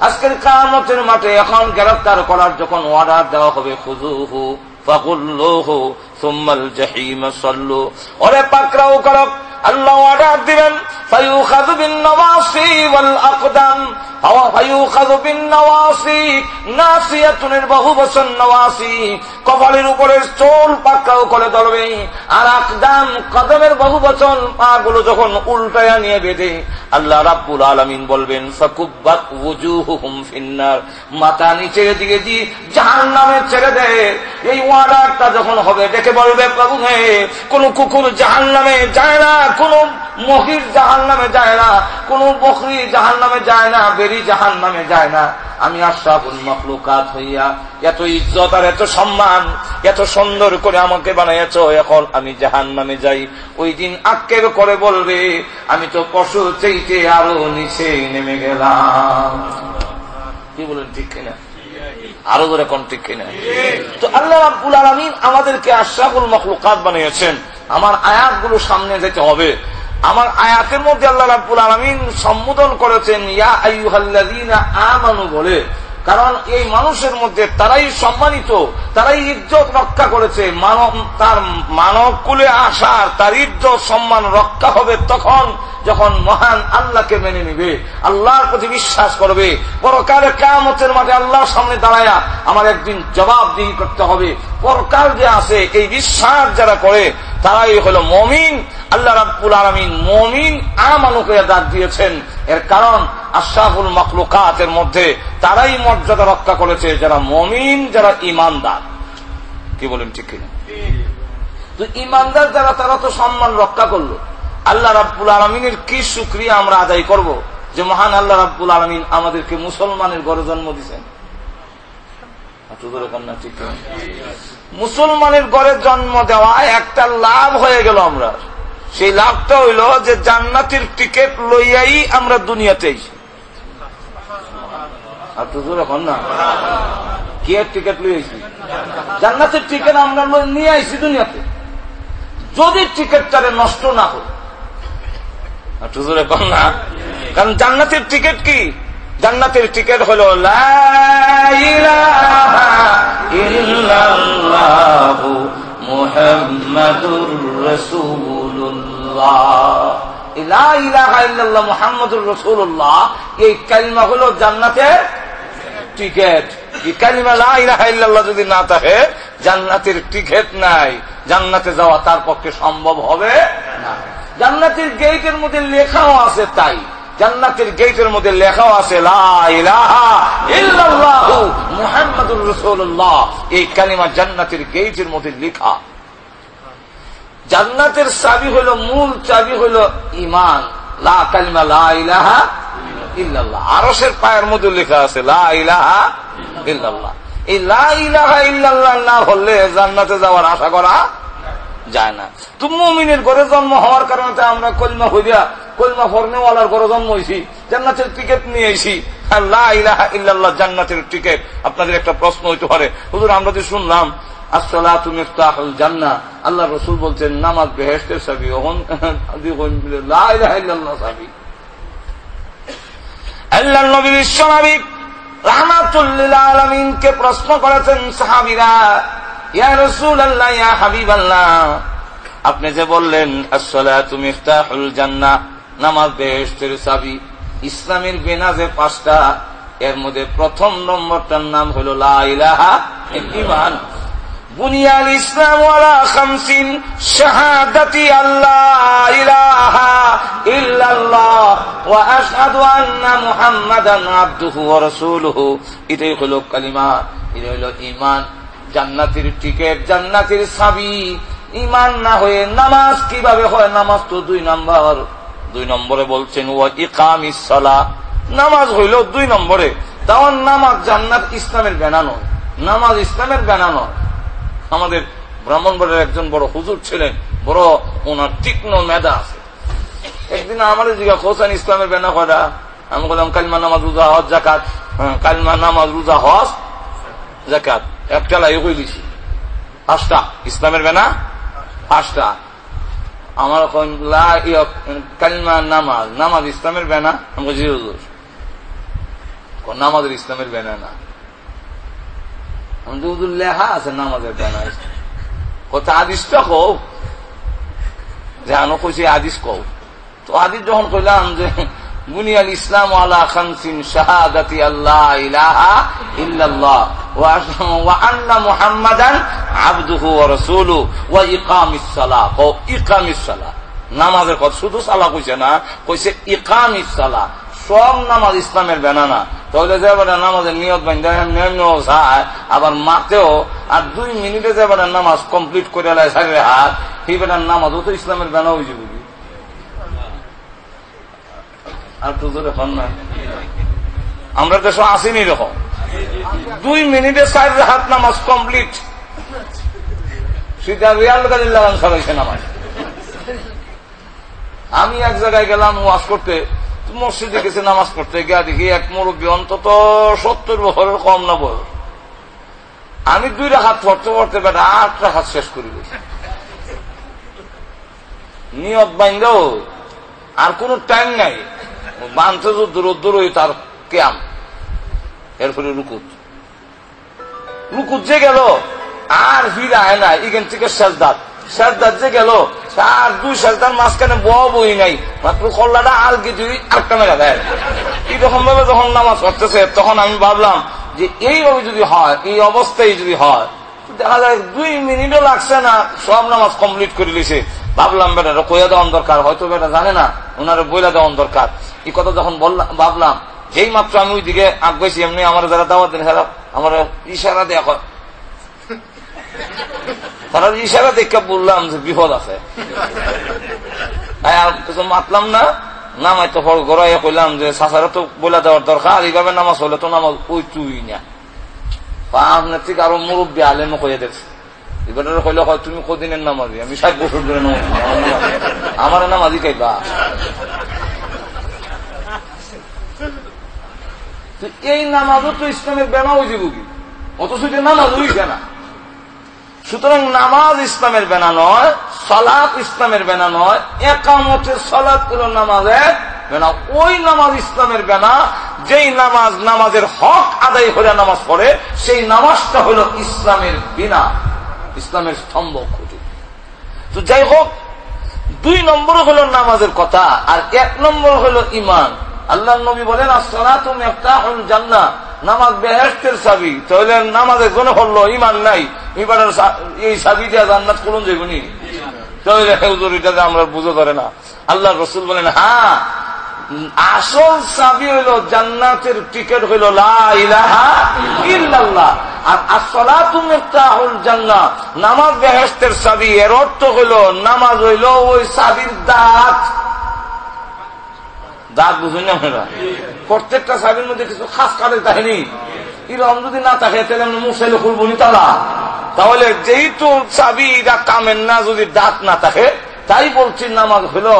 আজকের কিয়ামতের মাঠে, এখন গ্রেফতার করার যখন অর্ডার দেওয়া হবে, খুযুহু ফাগুল্লুহু সুম্মাল জাহিম সাল্লু, ওরে পাকড়াও করো, আল্লাহ অর্ডার দিবেন ফায়ুখাযু বিন-নওয়াসি ওয়াল আকদাম, ফায়ুখাযু বিন-নওয়াসি, নাসিয়াতুনের বহুবচন নওয়াসি, কপালের উপরের চুল পাকড়াও করে ধরবে, আর আকদাম কদমের বহুবচন, পাগুলো যখন উল্টায়া নিয়ে বেঁধে আল্লাহ রাব্বুল আলামিন বলবেন ফাকুব্বাত ওয়ুজুহুহুম ফিন্নার, মাথা নিচের দিকে দিয়ে জাহান্নামে ছেড়ে দেয়। এই ওয়াদাটা যখন হবে ডেকে বলবে প্রভু হে, কোন কুকুর জাহান্নামে যায় না, কোন মহিষ জাহান্নামে যায় না, কোন বকরি জাহান্নামে যায় না, বেরি জাহান্নামে যায় না। আমি আশরাফুল মাখলুকাত হইয়া এত ইজ্জত আর এত সম্মান এত সুন্দর করে আমাকে বানাইয়াছ, এখন আমি জাহান্নামে যাই। ওই দিন আক্ষেপ করে বলবে আমি তো পশু চাইতে আরো নিচে নেমে গেলাম। কি বলেন ঠিক কিনা? আরো ধরে কোন ঠিক কিনা? তো আল্লাহ রাব্বুল আলামিন আমাদেরকে আশরাফুল মাখলুকাত বানিয়েছেন। আমার আয়াতগুলো সামনে যেতে হবে। আমার আয়াতের মধ্যে আল্লাহ রাব্বুল আলামিন সম্বোধন করেছেন ইয়া আইয়ুহাল্লাযীনা আমানু বলে, কারণ এই মানুষের মধ্যে তারাই সম্মানিত, তারাই ইজ্জত রক্ষা করেছে। তার মানব কুলে আসার তার ইজ্জত সম্মান রক্ষা হবে তখন যখন মহান আল্লাহকে মেনে নিবে, আল্লাহর প্রতি বিশ্বাস করবে। পরকালে কিয়ামতের মাঠে আল্লাহর সামনে দাঁড়ায়া আমার একদিন জবাবদিহি করতে হবে। পরকাল যে আছে এই বিশ্বাস যারা করে তারাই হলো মুমিন। আল্লাহ রাব্বুল আলামিন মুমিন আমানুকে ডাক দিয়েছেন, এর কারণ আশরাফুল মাখলুকাতের মধ্যে তারাই মর্যাদা রক্ষা করেছে যারা মুমিন, যারা ঈমানদার। কি বলেন ঠিক কিনা? তো ঈমানদার যারা তারা তো সম্মান রক্ষা করলো। আল্লাহ রাব্বুল আলামিনের কি শুকরিয়া আমরা আদায় করব যে মহান আল্লাহ রাব্বুল আলামিন আমাদেরকে মুসলমানের ঘরে জন্ম দিয়েছেন। মুসলমানের ঘরে জন্ম দেওয়া একটা লাভ হয়ে গেল আমরা। সেই লাভটা হইল যে জান্নাতের টিকিট লইয়াই আমরা দুনিয়াতে আইছি। আর তো এখন না কি টিকিট লই আইছি, জান্নাতের টিকিট আমরা নিয়ে আইছি দুনিয়াতে। যদি টিকিটটারে নষ্ট না হয়, এখন না, কারণ জান্নাতের টিকিট কি? জান্নাতের টিকিট হলো লা ইলাহা ইল্লাল্লাহু মুহাম্মাদুর রাসূলুল্লাহ। লা ইলাহা ইল্লাল্লাহ মুহাম্মাদুর রাসূলুল্লাহ, এই কালিমা হলো জান্নাতের টিকিট। এই কালিমা লা ইলাহা ইল্লাল্লাহ যদি না থাকে জান্নাতের টিকিট নাই, জান্নাতে যাওয়া তার পক্ষে সম্ভব হবে না। জান্নাতের গেটের মধ্যে লেখাও আছে, তাই জান্নাতের গেটের মধ্যে লেখাও আছে লা ইলাহা ইল্লাল্লাহু মুহাম্মাদুর রাসূলুল্লাহ। এই কালিমা জান্নাতের গেটের মধ্যে লেখা। জান্নাতের চাবি হলো, মূল চাবি হলো ঈমান, লা কালিমা লা ইলাহা ইল্লাল্লাহ। আরশের পায়ের মধ্যে লেখা আছে লা ইলাহা ইল্লাল্লাহ। এই লা ইলাহা ইল্লাল্লাহ না হলে জান্নাতে যাওয়ার আশা করা যায় না। তো মুমিনের ঘরে জন্ম হওয়ার কারণে আমরা কলিমা হইয়া কলিমা ফরনেওয়ালার ঘরে জন্ম হয়েছি, জান্নাতের টিকিট নিয়ে এসি। আর লা ইলাহা ইল্লাল্লাহ জান্নাতের টিকিট। আপনাদের একটা প্রশ্ন হইতে পারে, হুজুর আমরা যে শুনলাম আসসালাতু মিফতাহুল জান্নাহ, আল্লাহ রাসূল বলছেন নামাজ বেহেশতের চাবি, লা ইলাহা ইল্লাল্লাহ চাবি। আল্লাহর নবী বিশ্বনবী রাহমাতুল লিল আলামিনকে প্রশ্ন করেছেন সাহাবীরা, ইয়া রাসূলুল্লাহ ইয়া হাবিবাল্লাহ, আপনি যে বললেন আসসালাতু মিফতাহুল জান্নাহ, নামাজ বেহেশতের চাবি। ইসলামের বেনাজে 5টা, এর মধ্যে প্রথম নম্বরটার নাম হলো লা ইলাহা ঈমান। বুনিয়াল ইসলাম আলা 50 শাহাদাতি আল্লাহ ইলাহা ইল্লাল্লাহ ওয়া আশহাদু আন্না মুহাম্মাদান আবদুহু ওয়া রাসূলুহু। এটাই হলো কালিমা, এটা হলো ঈমান। জান্নাতের টিকিট, জান্নাতের চাবি। ঈমান না হয়ে নামাজ কিভাবে হয়? নামাজ তো 2 নম্বর। 2 নম্বরে বলছেন ওয়া ইকামিস সালাহ, নামাজ হইল 2 নম্বরে। তাও নামাজ জান্নাত ইসলামের বানানো, নামাজ ইসলামের বানানো। আমাদের ব্রাহ্মণবাড়ির একজন বড় হুজুর ছিলেন, বড় ওনার তীক্ষ্ণ মেধা আছে। একদিন আমাদের জিজ্ঞাসা করছেন ইসলামের বেনা কয়টা? আমি বললাম কালিমা নামাজ রোজা হজ যাকাত। কালিমা নামাজ রোজা হজ যাকাত একটা লাই কই দিছি, 5টা ইসলামের বেনা 5টা। আমার কালিমা নামাজ, নামাজ ইসলামের বেনা। আমি বলছি হুজুর নামাজের ইসলামের বেনা না, লেখা আছে নামাজের বেনা। কথা আদিষ্ট হোক যে আনো কইছে হাদিস কও। তো হাদিস যখন কইলাম যে বুনিয়াল ইসলাম আলা খামসিন শাহাদাতি আল্লাহ ইলাহা ইল্লাল্লাহ ওয়া আন্না মুহাম্মাদান আবদুহু ওয়া রাসূলুহু ওয়া ইকামিস সালাহ। ও ইকামিস সালাহ, নামাজের কথা শুধু সালাহ কইছে না, কইছে ইকামিস সালাহ। সব নামাজ ইসলামের বেনানা। তাহলে যে বেটা নামাজের নিয়ত বান্ধা নেমনেও যায় আবার মাতেও, আর 2 মিনিটে যে বেটা নামাজ কমপ্লিট করে লাই সারে হাত, সেই বেটার নামাজও তো ইসলামের বেনা হয়ে যাবে। আর তো জোরে হন না, আমরা দেশ আসিনি রকম 2 মিনিটে 4 রাকাত নামাজ কমপ্লিট। সেটা রিয়াল গালিল্লাহ সরাইছে নামাজ। আমি এক জায়গায় গেলাম ওয়াজ করতে, মসজিদে গেছে নামাজ পড়তে, গিয়া দেখি এক মুরব্বী অন্তত 70 বছরের কম না বয়স। আমি 2 রাকাত পড়তে পড়তে বেটা 8 রাকাত শেষ করে গেছি। নিয়ত বাইন্দাও আর কোন টাইম নাই, বানতে দূর তার কেয়াম, এরপরে রুকুত যে গেল আর ফিরে আয় না, এখান থেকে সাজদাত যে গেল আর 2 সাজদার মাঝখানে বই নাই, মাত্র কল্লাটা আলকে যদি আটটা মেলা দেয়। এইরকম ভাবে যখন নামাজ পড়তেছে তখন আমি ভাবলাম যে এইভাবে যদি হয়, এই অবস্থায় যদি হয়, দেখা যায় 2 মিনিটও লাগছে না, সব নামাজ কমপ্লিট করে দিয়েছে। ভাবলাম বেটা কইয়া দেওয়ান দরকার, হয়তো বেটা জানে না, ওনারা বইলা দেওয়ান দরকার। এই কথা যখন বললাম ভাবলাম, যেই মাত্র আমি ওইদিকে আগাইছি এমনি আমার যারা দাওয়াত দেন আমার ইশারা দেয়া, তারা ইশারা দেখে বললাম যে বিপদ আছে, কিছু মাতলাম না, নামাই তো গড়াইয়া কইলাম যে সাসারা তো বইলা দেওয়ার দরকার, এইভাবে নামাজ হলে তো নামাজ ওই চুই না। আপনার ঠিক আরো মুরব্বী আলেমও কইয়া দেখছে, এবার কইলে হয় তুমি কদিনের নামাজি, আমি 60 বছর ধরে নামাজ, আমার নামাজি খাইবা। এই নামাজও তো ইসলামের বেনা হয়ে যাব কি, অথচ নামাজ হইছে না। সুতরাং নামাজ ইসলামের বেনা নয়, সালাত ইসলামের বেনা নয়, একামতের সালাত হলো নামাজের বেনা। ওই নামাজ ইসলামের বেনা যেই নামাজ নামাজের হক আদায় করে নামাজ পড়ে, সেই নামাজটা হলো ইসলামের বিনা, ইসলামের স্তম্ভ খুঁটি। তো যাই হোক, 2 নম্বর হলো নামাজের কথা, আর 1 নম্বর হলো ইমান। আল্লাহ নবী বলেন আসসালাতু মিফতাহুল জান্নাহ, নামাজ বেহেশতের চাবি। তাহলে নামাজের জন্য হলো ইমান নাই, ইমানের এই চাবি দিয়ে জান্নাত খুলুন যেগুনি, তাহলে হুজুর এটা আমরা বুঝতে পারে না। আল্লাহ রাসূল বলেন হ্যাঁ, আসল চাবি হইলো জান্নাতের টিকিট হইলো লা ইলাহা ইল্লাল্লাহ। আর আসসালাতু মিফতাহুল জান্নাহ, নামাজ বেহেশতের চাবি। এর অর্থ হইলো নামাজ হইলো ওই চাবির দাঁত। দাঁত বুঝুন না আপনারা, প্রত্যেকটা চাবির মধ্যে কিছু খাস কাজের কাহিনী, এরকম যদি না থাকে তাহলে আমরা মুসাইলে খুলবো নি তালা। তাহলে যেহেতু চাবিটা কামেন না, যদি দাঁত না থাকে, তাই বলছি নামাজ হলো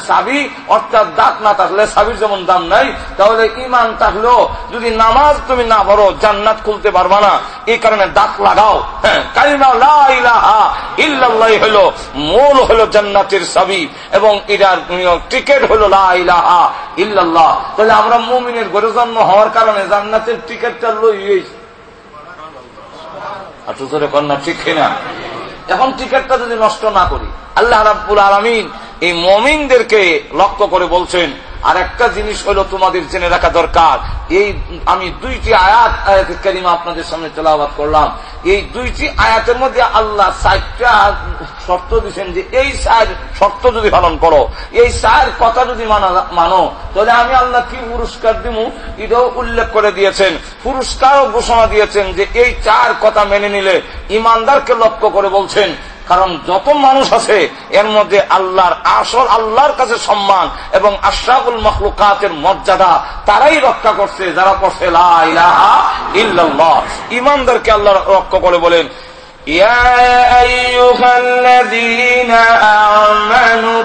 চাবি, অর্থাৎ দাঁত না থাকলে চাবির যেমন দাম নাই, তাহলে ইমান থাকলেও যদি নামাজ তুমি না পড়ো জান্নাত খুলতে পারবা না। এই কারণে দাঁত লাগাও। কালিমা লা ইলাহা ইল্লাল্লাহ হলো মূল, হলো জান্নাতের চাবি, এবং এটার টিকিট হলো লা ইলাহা ইল্লাল্লাহ। তাহলে আমরা মুমিনের ঘরে জন্ম হওয়ার কারণে জান্নাতের টিকিটটা লইয়েছি। আর তো তোরে কন্যা ঠিক কিনা? এখন টিকিটটা যদি নষ্ট না করি, আল্লাহ রাব্বুল আলামিন এই মুমিনদেরকে লক্ষ্য করে বলছেন, আর একটা জিনিস হলো তোমাদের জেনে রাখা দরকার। এই আমি 2টি আয়াতে কারিমা আপনাদের সামনে তেলাওয়াত করলাম। এই 2টি আয়াতের মধ্যে আল্লাহ 4টা শর্ত দিয়েছেন, যে এই 4 শর্ত যদি পালন করো, এই 4 কথা যদি মানো, তাহলে আমি আল্লাহ কি পুরস্কার দিব এটাও উল্লেখ করে দিয়েছেন। পুরস্কারও ঘোষণা দিয়েছেন যে এই 4 কথা মেনে নিলে ইমানদারকে লক্ষ্য করে বলছেন। কারণ যত মানুষ আছে এর মধ্যে আল্লাহর আসল, আল্লাহর কাছে সম্মান এবং আশরাফুল মাখলুকাতের মর্যাদা তারাই রক্ষা করছে যারা পড়ছে লা ইলাহা ইল্লাল্লাহ। ঈমানদারকে আল্লাহ রক্ষা করে বলেন, ইয়া আইয়ুহাল্লাযীনা আমানুত্তাকুল্লাহ।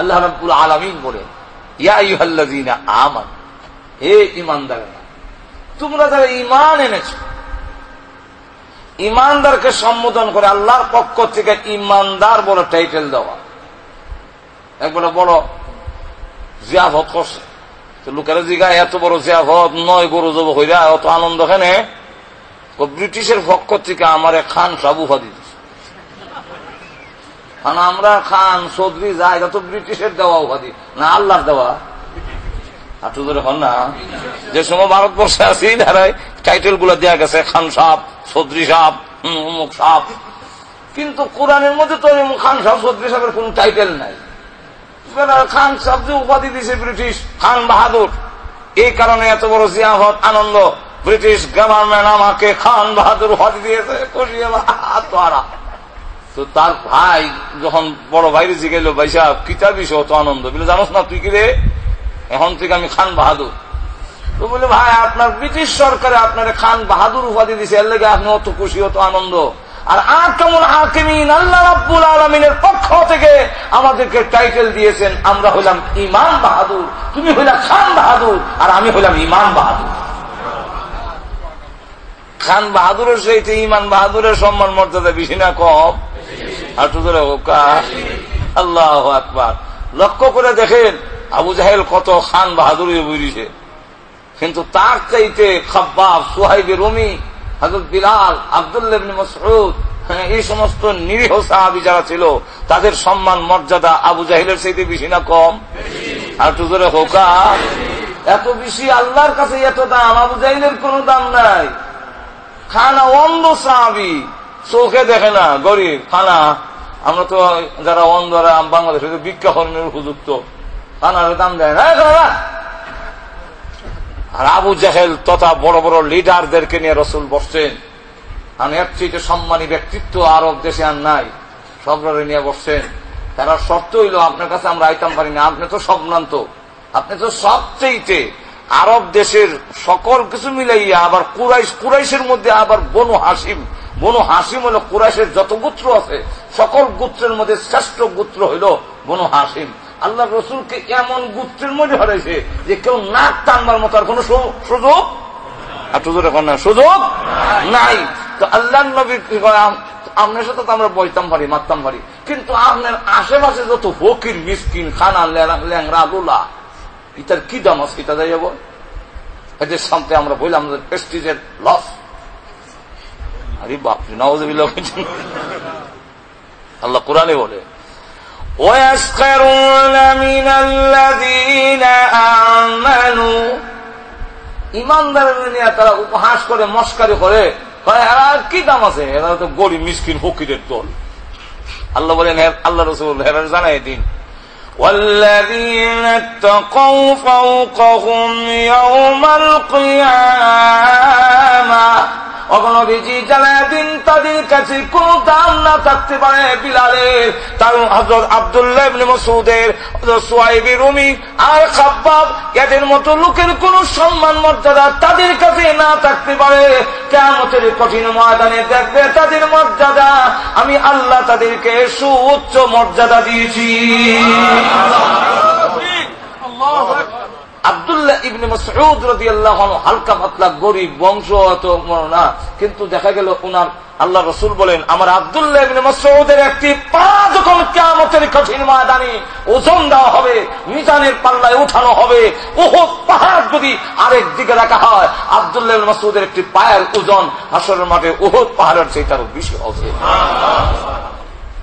আল্লাহ রাব্বুল আলামিন বলেন, ইয়া আইয়ুহাল্লাযীনা আমানু, হে ঈমানদাররা, তোমরা যারা ঈমান এনেছো। ইমানদারকে সম্বোধন করে আল্লাহর পক্ষ থেকে ইমানদার বড় টাইটেল দেওয়া, একবারে বড় জিয়াফত করছে। তো লোকেরা জিগায় এত বড় জিয়াফত, 9 গরু জব হইরা অত আনন্দ কেনে? ব্রিটিশের পক্ষ থেকে আমার খান সাহেব উপাধি দিচ্ছে। কারণ আমরা খান চৌধুরী যাই, এটা তো ব্রিটিশের দেওয়া উপাধি না, আল্লাহর দেওয়া। আর তো ধরে হন না, যে সময় ভারতবর্ষে আছি ধারায় টাইটেল গুলো দেওয়া গেছে, খান সাহেব, চৌধুরী সাহেব, অমুক সাহেব, কিন্তু কোরআনের মধ্যে তো খান সাহেব চৌধুরী সাহেবের কোন টাইটেল নাই। খান সাহেব যে উপাধি দিয়েছে ব্রিটিশ, খান বাহাদুর, এই কারণে এত বড় জিয়াফত আনন্দ, ব্রিটিশ গভর্নমেন্ট আমাকে খান বাহাদুর উপাধি দিয়েছে। তো তার ভাই যখন বড় ভাইরে জিগেল, ভাই সাহেব কিতাব বিষয় অত আনন্দ, বলে জানোস না তুই কি রে, এখন থেকে আমি খান বাহাদুর। তো বলে ভাই আপনার ব্রিটিশ সরকারে আপনার খান বাহাদুর উপাধি দিয়েছে, এর লেগে আপনি অত খুশি, অত আনন্দ। আর আহকামুল হাকিমিন আল্লাহ রাব্বুল আলামিনের পক্ষ থেকে আমাদেরকে টাইটেল দিয়েছেন, আমরা হইলাম ইমাম বাহাদুর, তুমি হইলা খান বাহাদুর, আর আমি হইলাম ইমাম বাহাদুর। খান বাহাদুরের সহিত ইমান বাহাদুরের সম্মান মর্যাদা বেশি না কম? আর তো ধরে হোকা আল্লাহু আকবার। লক্ষ্য করে দেখেন আবু জাহেল কত খান বাহাদুর বুঝিছে, কিন্তু তার চাইতে খাব্বাব, সুহাইব রুমি, হযরত বিলাল, আব্দুল্লাহ ইবনে মাসউদ, এই সমস্ত নিরীহ সাহাবী যারা ছিল তাদের সম্মান মর্যাদা আবু জাহেলের চাইতে বেশি না কম? আর তো ধরে হোকা এত বেশি, আল্লাহর কাছে এত দাম, আবু জাহেলের কোন দাম নাই। খানা অন্ধ সাহাবী, চোখে দেখে না, গরিব খানা। আমরা তো যারা অন্ধরা বাংলাদেশে ভিক্ষাকর্মের উপযুক্ত, খানার দাম দেয় না। আর আবু জাহেল তথা বড় বড় লিডারদেরকে নিয়ে রসুল বসছেন, আমি এর চেয়ে সম্মানী ব্যক্তিত্ব আরব দেশে আর নাই, সবরে নিয়ে বসছেন। তারা শর্ত হইল আপনার কাছে আমরা আইতাম পারি না, আপনি তো সম্ভ্রান্ত, আপনি তো সবচেয়ে আরব দেশের সকল কিছু মিলাইয়া, আবার কুরাইশের মধ্যে আবার বনু হাসিম হলো কুরাইশের যত গোত্র আছে সকল গোত্রের মধ্যে শ্রেষ্ঠ গোত্র হইল বনু হাসিম। আল্লাহ রসুলকে এমন গোত্রের মধ্যে হারাইছে যে কেউ নাক টানবার মতো আর কোন সুযোগ সুযোগ নাই। তো আল্লাহ নবী আপনার সাথে তো আমরা বইতাম পারি, মারতাম পারি, কিন্তু আপনার আশেপাশে যত ফকির মিসকিন খানা ল্যাংরা লুলা, এটার কি দাম আছে? এটা যাই যাব এদের সামনে আমরা বললাম আমাদের প্রেস্টিজের লস। আরে বাপরে নাউযুবিল্লাহ। আল্লাহ কোরআনে বলে ওয়াসখারুনা মিনাল্লাযীনা আমানু, ঈমানদারদের নিয়ে তারা উপহাস করে, মস্কারি করে, এরা কি দাম আছে, এরা তো গরিব মিসকিন ফকিরের দল। আল্লাহ বলেন আল্লাহ রাসূল হেরার জানাই দিন والذين اتقوا فوقهم يوم القيامة, অগণবিজি জানাদিন তাদের কাছে কোন দাম না থাকতে পারে বিলালের, তার হযরত আব্দুল্লাহ ইবনে মাসউদের, হযরত সুহাইব রুমি আর খাব্বাব, এদের মতো লোকের কোন সম্মান মর্যাদা তাদের কাছে না থাকতে পারে। কিয়ামতের কঠিন ময়দানে দেখবে তাদের মর্যাদা, আমি আল্লাহ তাদেরকে সুউচ্চ মর্যাদা দিয়েছি। আব্দুল্লাহ ইবনে মাসউদ রাদিয়াল্লাহু আনহু হালকা পাতলা গরিব বংশ, এত না, কিন্তু দেখা গেল ওনার আল্লাহ রাসূল বলেন আমার আব্দুল্লাহ ইবনে মাসউদের একটি পা যখন কিয়ামতের কঠিন ময়দানে ওজন দেওয়া হবে, মিজানের পাল্লায় উঠানো হবে, উহুদ পাহাড় যদি আরেক দিকে রাখা হয়, আব্দুল্লাহ ইবনে মাসউদের একটি পায়ের ওজন হাশরের মাঠে উহুদ পাহাড়ের চেয়ে আরো বেশি হবে।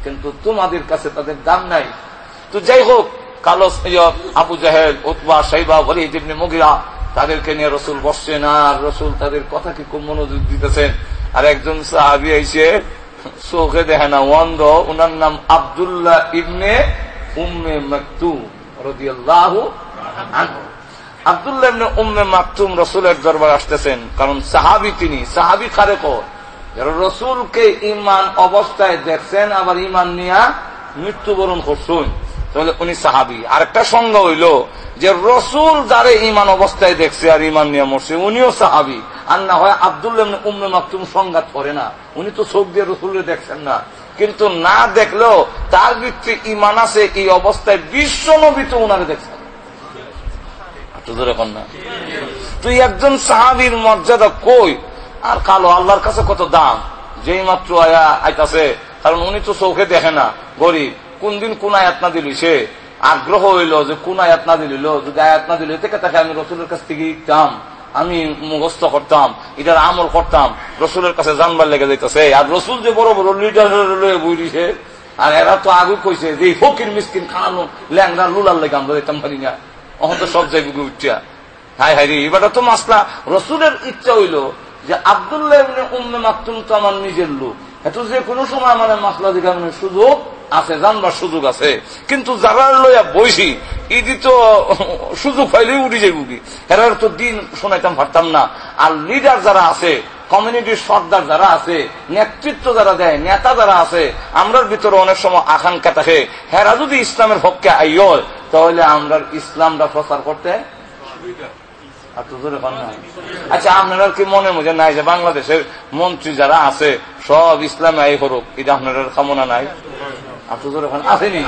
কিন্তু তোমাদের কাছে তাদের দাম নাই। তো যাই হোক, কালো আবু জাহেল, উতবা, শাইবা, ওয়ালিদ ইবনে মুগিরা, তাদেরকে নিয়ে রসুল বসছেন, আর রসুল তাদের কথা কি খুব মনোযোগ দিতেছেন। আর একজন সাহাবী আইছে, চোখে দেখে না, অন্ধ, ওনার নাম আব্দুল্লাহ ইবনে উম্মে মাকতুম রাদিয়াল্লাহু আনহু। আব্দুল্লাহ ইবনে উম্মে মাকতুম রসুলের দরবার আসতেছেন, কারণ সাহাবী তিনি। সাহাবী কারে কয়? যারা রসুলকে ঈমান অবস্থায় দেখছেন, আবার ঈমান নিয়ে মৃত্যুবরণ করছেন, তাহলে উনি সাহাবী। আর একটা সংজ্ঞা হইল যে রসুল যারে ঈমান অবস্থায় দেখছে আর ঈমান নিয়ে মরছে, উনিও সাহাবী। আর না হয় আব্দুল্লাহ ইবনে উম্মে মাকতুম সংঘাত করে না, উনি তো চোখ দিয়ে রসুলকে দেখছেন না, কিন্তু না দেখলেও তার ভিতরে ঈমান আছে, এই অবস্থায় বিশ্ব নবী তো উনারে দেখছেন। না তুই একজন সাহাবীর মর্যাদা কই, আর কালো আল্লাহর কাছে কত দাম, যেই মাত্র আইতাছে, কারণ উনি তো চোখে দেখে না, গরিব, কোন দিন কোন আয়াত না দিল, সে আগ্রহ হইল যে কোন আয়াত না দিল, যদি আয়াত না দিল থেকে তাকে আমি রসুলের কাছ থেকে ইকতাম, আমি মুখস্থ করতাম, এটার আমল করতাম, রসুলের কাছে জানবার লেগে যাইতেছে। আর রসুল যে বড় বড় লিডার বইছে, আর এরা তো আগে কইছে যে ফকির মিসকিন খানো ল্যাংরা লুলার লেগে আমরা যেতাম পারি না, অহন তো সব যাইব উঠিয়া। হাই হাই রে, এবার তো মাসলা রসুলের ইচ্ছা হইল যে আব্দুল্লাহ ইবনে উম্মে মাকতুম তো আমার নিজের লোক, এত যে কোনো সময় আমার মাসলা দেখানোর সুযোগ আছে, জানবার সুযোগ আছে। কিন্তু যারা লইয়া বইছি ইদি তো সুযোগ পাইলেই উঠে যাইব কি, এরার তো দিন শোনাইতাম পারতাম না। আর লিডার যারা আছে, কমিউনিটির সর্দার যারা আছে, নেতৃত্ব যারা দেয়, নেতা যারা আছে, আমরার ভিতরে অনেক সময় আকাঙ্ক্ষা থাকে, হেরা যদি ইসলামের পক্ষে আইয় তাহলে আমরা ইসলামটা প্রচার করতে। আচ্ছা, আপনারা কি মনে মধ্যে নাই যে বাংলাদেশের মন্ত্রী যারা আছে সব ইসলামে আই করুক, এটা আপনার কামনা নাই? আসেনি?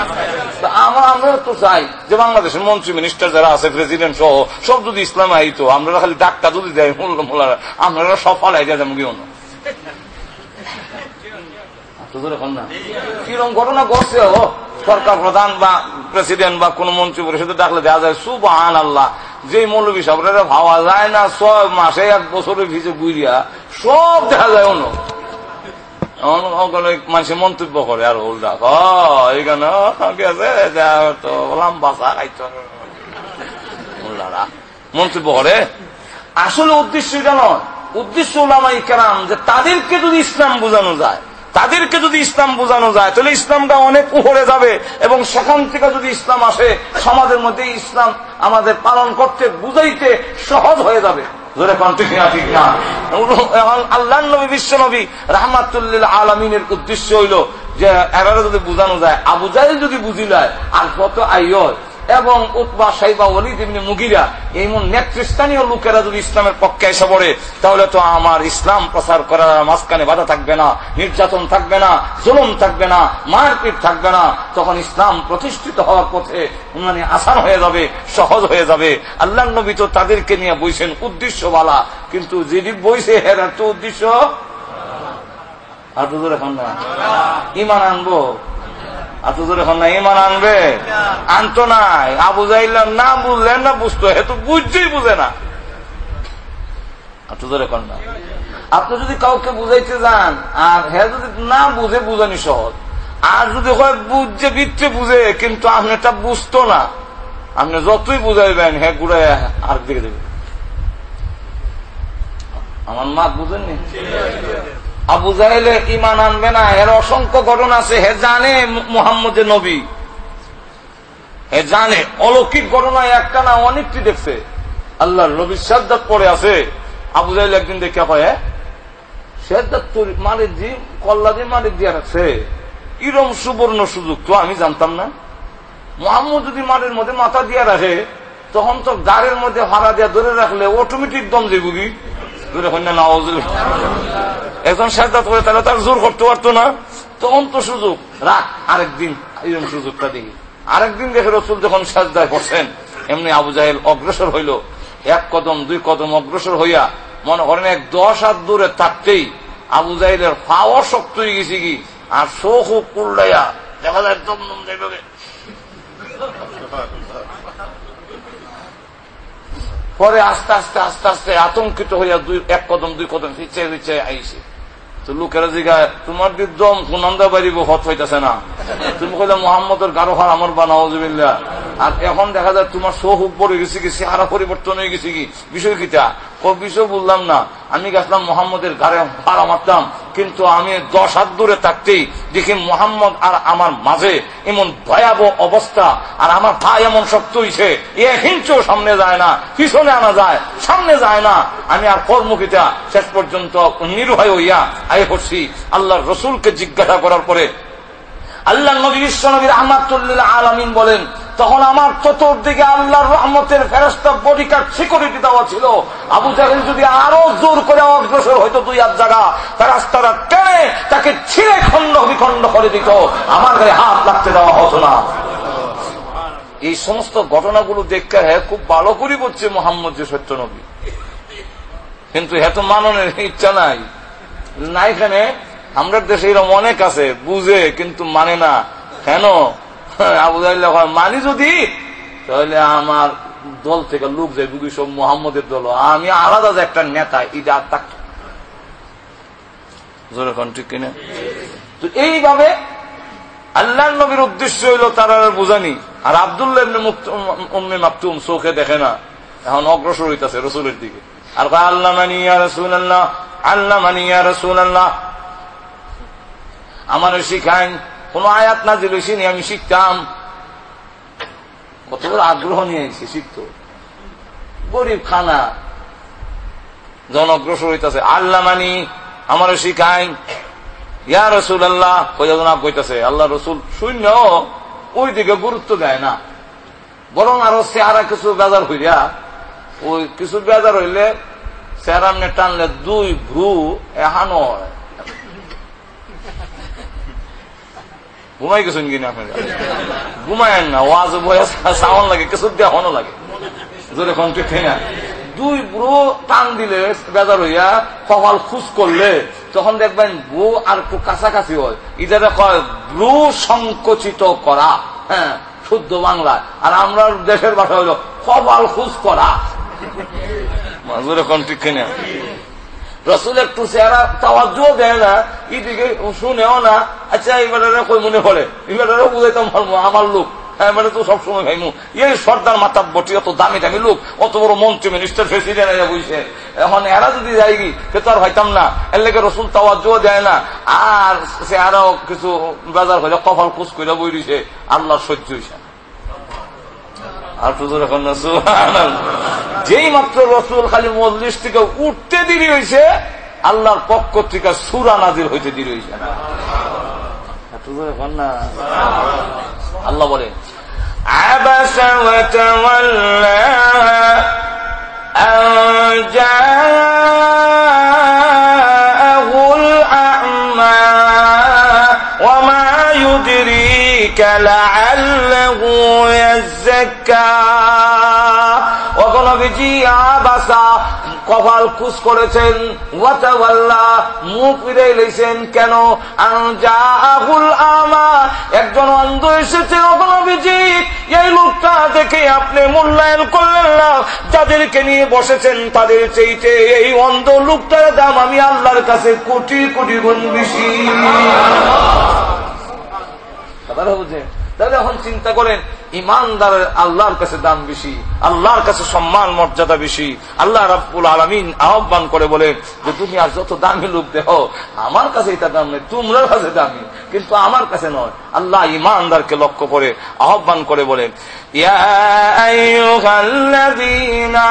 আমরা তো চাই যে বাংলাদেশের মন্ত্রী মিনিস্টার যারা আছে, প্রেসিডেন্ট সহ সব যদি ইসলামে আইতো, আপনারা খালি ডাক্তার যদি দেয় মোল্লা, আপনারা সব ফালাই দেয় যেমন কেউ না। কিরকম ঘটনা ঘটছে, সরকার প্রধান বা প্রেসিডেন্ট বা কোন মন্ত্রী পরিষদে ডাকলে দেখা যায় সুবহানাল্লাহ, যে মৌলবী সাহেবরা ভাবা যায় না 6 মাসে 1 বছরের ভিজে বুঝিয়া সব দেখা যায়। অন্য মানুষের মন্তব্য করে আর উল্টা এখানে মন্তব্য করে। আসলে উদ্দেশ্য এটা নয়, উদ্দেশ্য উলামায়ে কেরাম যে তাদেরকে যদি ইসলাম বোঝানো যায়, তাদেরকে যদি ইসলাম বোঝানো যায় তাহলে ইসলামটা অনেক উপরে যাবে, এবং সেখান থেকে যদি ইসলাম আসে সমাজের মধ্যে ইসলাম আমাদের পালন করতে বুঝাইতে সহজ হয়ে যাবে। আল্লাহ নবী বিশ্ব নবী রাহমাতুল্লিল আলামিনের উদ্দেশ্য হইল যে এরা যদি বুঝানো যায়, আবু জাহেল যদি বুঝিলায় আর কত আইয় এবং উতবা সাইবা ওয়ালিদ ইবনে মুগিরা এমন নেতৃস্থানীয় লোকেরা যদি ইসলামের পক্ষে এসে পড়ে, তাহলে তো আমার ইসলাম প্রচার করার মাঝখানে বাধা থাকবে না, নির্যাতন থাকবে না, জুলুম থাকবে না, মারপিট থাকবে না। তখন ইসলাম প্রতিষ্ঠিত হওয়ার পথে মানে আসান হয়ে যাবে, সহজ হয়ে যাবে। আল্লাহ নবী তো তাদেরকে নিয়ে বইছেন উদ্দেশ্য বালা, কিন্তু যেটি বইছে এর তো উদ্দেশ্য আর দুজোর এখন না ইমান আনবো, ইমান আনবে, আনতো নাই। আবু জাহেল না বুঝলেন না বুঝতো, হে তো বুঝতেই বুঝে না। আপনি যদি কাউকে বুঝাইতে যান আর হে যদি না বুঝে, বুঝানি সহজ। আর যদি হয় বুঝছে বিচ্ছে বুঝে কিন্তু আপনি এটা বুঝতো না, আপনি যতই বুঝাইবেন হে ঘুরে আর দিকে দেবে। আমার মা বুঝেননি? আবু জাহেলে ইমান আনবে না, এর অসংখ্য ঘটনা আছে। হে জানে মুহাম্মদের নবী, হে জানে অলৌকিক ঘটনা একটা না অনেকটি দেখছে। আল্লাহর নবীর শাহাদাত পড়ে আছে। আবু জাহেল একদিন দেখে কয় শাহাদাত মালিক জি কল্লা দিয়ে মালিক দিয়ে রাখছে, এরম সুবর্ণ সুযোগ তো আমি জানতাম না। মুহাম্মদ যদি মাটির মধ্যে মাথা দিয়ে রাখে তখন তো গাড়ির মধ্যে ভাড়া দিয়ে ধরে রাখলে অটোমেটিক দম যাবি, এখন শাহাদাত করে তাহলে তার জোর করতে পারতো না। তখন তো সুযোগ রাখ, আরেকদিন এরকম সুযোগটা দেখি। আরেকদিন দেখে রসুল যখন সাজদায় বসেন, এমনি আবু জাহেল অগ্রসর হইল, 1 কদম 2 কদম অগ্রসর হইয়া মনে করেন 10 হাত দূরে থাকতেই আবু জাহেলের পাওয়া শক্ত হয়ে গেছে কি, আর চোখ কুল্লাইয়া দেখা যায় একদম পরে আস্তে আস্তে আস্তে আস্তে আতঙ্কিত হইয়া 1 কদম 2 কদম পিছিয়ে পিছিয়ে আইসে। তো লোকেরা জিগায় তোমার দম সুনন্দা বাড়ি হত হইতেছে না, তুমি কইলে মোহাম্মদের গারো হার আমার বানাউজুবিল্লাহ। আর এখন দেখা যায় তোমার চোখ পড়ে গেছে কি, চেহারা পরিবর্তন হয়ে গেছে কি, বিষয় কিটা? বিষয় বললাম না, আমি গেছিলাম মোহাম্মদের ঘরে হারা মারতাম, কিন্তু আমি 10 হাত দূরে থাকতেই দেখি মোহাম্মদ আর আমার মাঝে এমন ভয়াবহ অবস্থা, আর আমার ভাই এমন শক্ত হইছে 1 ইঞ্চও সামনে যায় না, পিছনে আনা যায়, সামনে যায় না। আমি আর কর্মকিটা শেষ পর্যন্ত নিরুপায় হইয়া আয় করছি। আল্লাহর রসুলকে জিজ্ঞাসা করার পরে আল্লাহ নবী বিশ্ব নবী রাহমাতুল্লিল আলামিন বলেন, তখন আমার চতুর্দিকে আল্লাহর রহমতের ফেরেশতা বডিগার্ড সিকিউরিটি দেওয়া ছিল। আবু জাহেল যদি আরো জোর করে অগ্রসর হয়তো 2 হাত জায়গা ফেরেশতারা টেনে তাকে ছিঁড়ে খণ্ড বিখণ্ড করে দিত, আমার গায়ে হাত লাগতে দেওয়া হতো না। এই সমস্ত ঘটনাগুলো দেখতে হ্যাঁ খুব ভালো করে বলছে মোহাম্মদ যে সত্য নবী, কিন্তু এত মাননের ইচ্ছা নাই না। এখানে আমরা দেশে এরকম অনেক আছে বুঝে কিন্তু মানে না। কেন? আবু জাহেল মানি যদি তাহলে আমার দল থেকে লোক যায় বুঝি সব মোহাম্মদের দল, আমি আলাদা যে একটা নেতা, এটা আর থাকতো ঠিক কিনা? তো এইভাবে আল্লাহ নবীর উদ্দেশ্য হইল তারা বোঝানি। আর আব্দুল্লাহ ইবনে উম্মে মাকতুম চোখে দেখে না, এখন অগ্রসর হইতেছে রসুলের দিকে, আর আল্লাহ মানি ইয়া রাসূলুল্লাহ, আল্লাহ মানি ইয়া রাসূলুল্লাহ, আমার শিখাইন। কোন আয়াত নাযিল হইছে আমি শিখতাম, কত বড় আগ্রহ নিয়ে আইছি শিখত। গরিব খানা জন অগ্রসর হইতেছে, আল্লাহ মানি আমার শিখাইন ইয়া রাসূলুল্লাহ কইতাছে। আল্লাহ রসুল শূন্য ওই দিকে গুরুত্ব দেয় না, বরং আরো চেহারা কিছু বেজার হইয়া, ওই কিছু বেজার হইলে চেহারা টানলে দুই ভ্রু এহানো হয়। ঘুমাই গেছেন কিনা আপনার? ঘুমায়েন না, ওয়াজ বয়ে সাউন্ড লাগে, কিছু দেখানো লাগে, জোরে কণ্ঠে ঠিক না। দুই ব্রু টান দিলে বেজার হইয়া কপাল খুশ করলে তখন দেখবেন ব্রু আর একটু কাছাকাছি হয়, এটা কয় ব্রু সংকুচিত করা, হ্যাঁ শুদ্ধ বাংলায়। আর আমরা দেশের ভাষা হইল কপাল খুশ করা, জোরে কণ্ঠে ঠিক না। রসুল একটু চেহারা তাওয়াজ্জু দেয় না, এদিকে শুনেও না। আচ্ছা এবারে কই মনে পড়ে, এবারে বুঝাইতাম আমার লোক, হ্যাঁ মানে তো সবসময় ভাইমু এই সর্দার মাথার বটি, অত দামি দামি লোক, অত বড় মন্ত্রী মিনিস্টার প্রেসিডেন্ট বুঝছে, এখন এরা যদি যাই কি সে তো আর হইতাম না। এর লেগে রসুল তাওয়াজ্জু দেয় না, আর চেহারাও কিছু বাজার হয়ে কপাল খুশ করে বই দিছে, আল্লাহ সহ্য হইছে। আর হুজুর এখন যেই মাত্র রসুল খালি মজলিস থেকে উঠতে দেরি হয়েছে, আল্লাহর পক্ষ থেকে সূরা নাযিল হইতে দেরি হয়েছে। এখন না আল্লাহ বলে আবাসা ওয়া তাওয়াল্লা আন জাআহুল আ'মা ওয়া মা ইউদরিকা লাআল্লাহু ইয়াযাক্কা। নবীজি আবাসা কপাল খুশ করেছেন, ওয়া তাওয়াল্লা মুখ ফিরে লইছেন, কেন? আন জাআহুল আমা একজন অন্ধ এসেছে। নবীজি এই লোকটা দেখে আপনি মূল্যায়ন করলেন না, যাদেরকে নিয়ে বসেছেন তাদের চাইতে এই অন্ধ লোকটার দাম আমি আল্লাহর কাছে কোটি কোটি গুণ বেশি। কথা বুঝে? তাহলে এখন চিন্তা করেন, ইমানদারের আল্লাহর কাছে দাম বেশি, আল্লাহর কাছে সম্মান মর্যাদা বেশি। আল্লাহ রাব্বুল আলামিন আহ্বান করে বলে যে দুনিয়ার যত দামি লোক দেখো আমার কাছে এটা দাম নেই, তোমরা কাছে দামি, কিন্তু আমার কাছে নয়। আল্লাহ ইমানদারকে লক্ষ্য করে আহ্বান করে বলেন ইয়া আইয়ুহাল্লাযীনা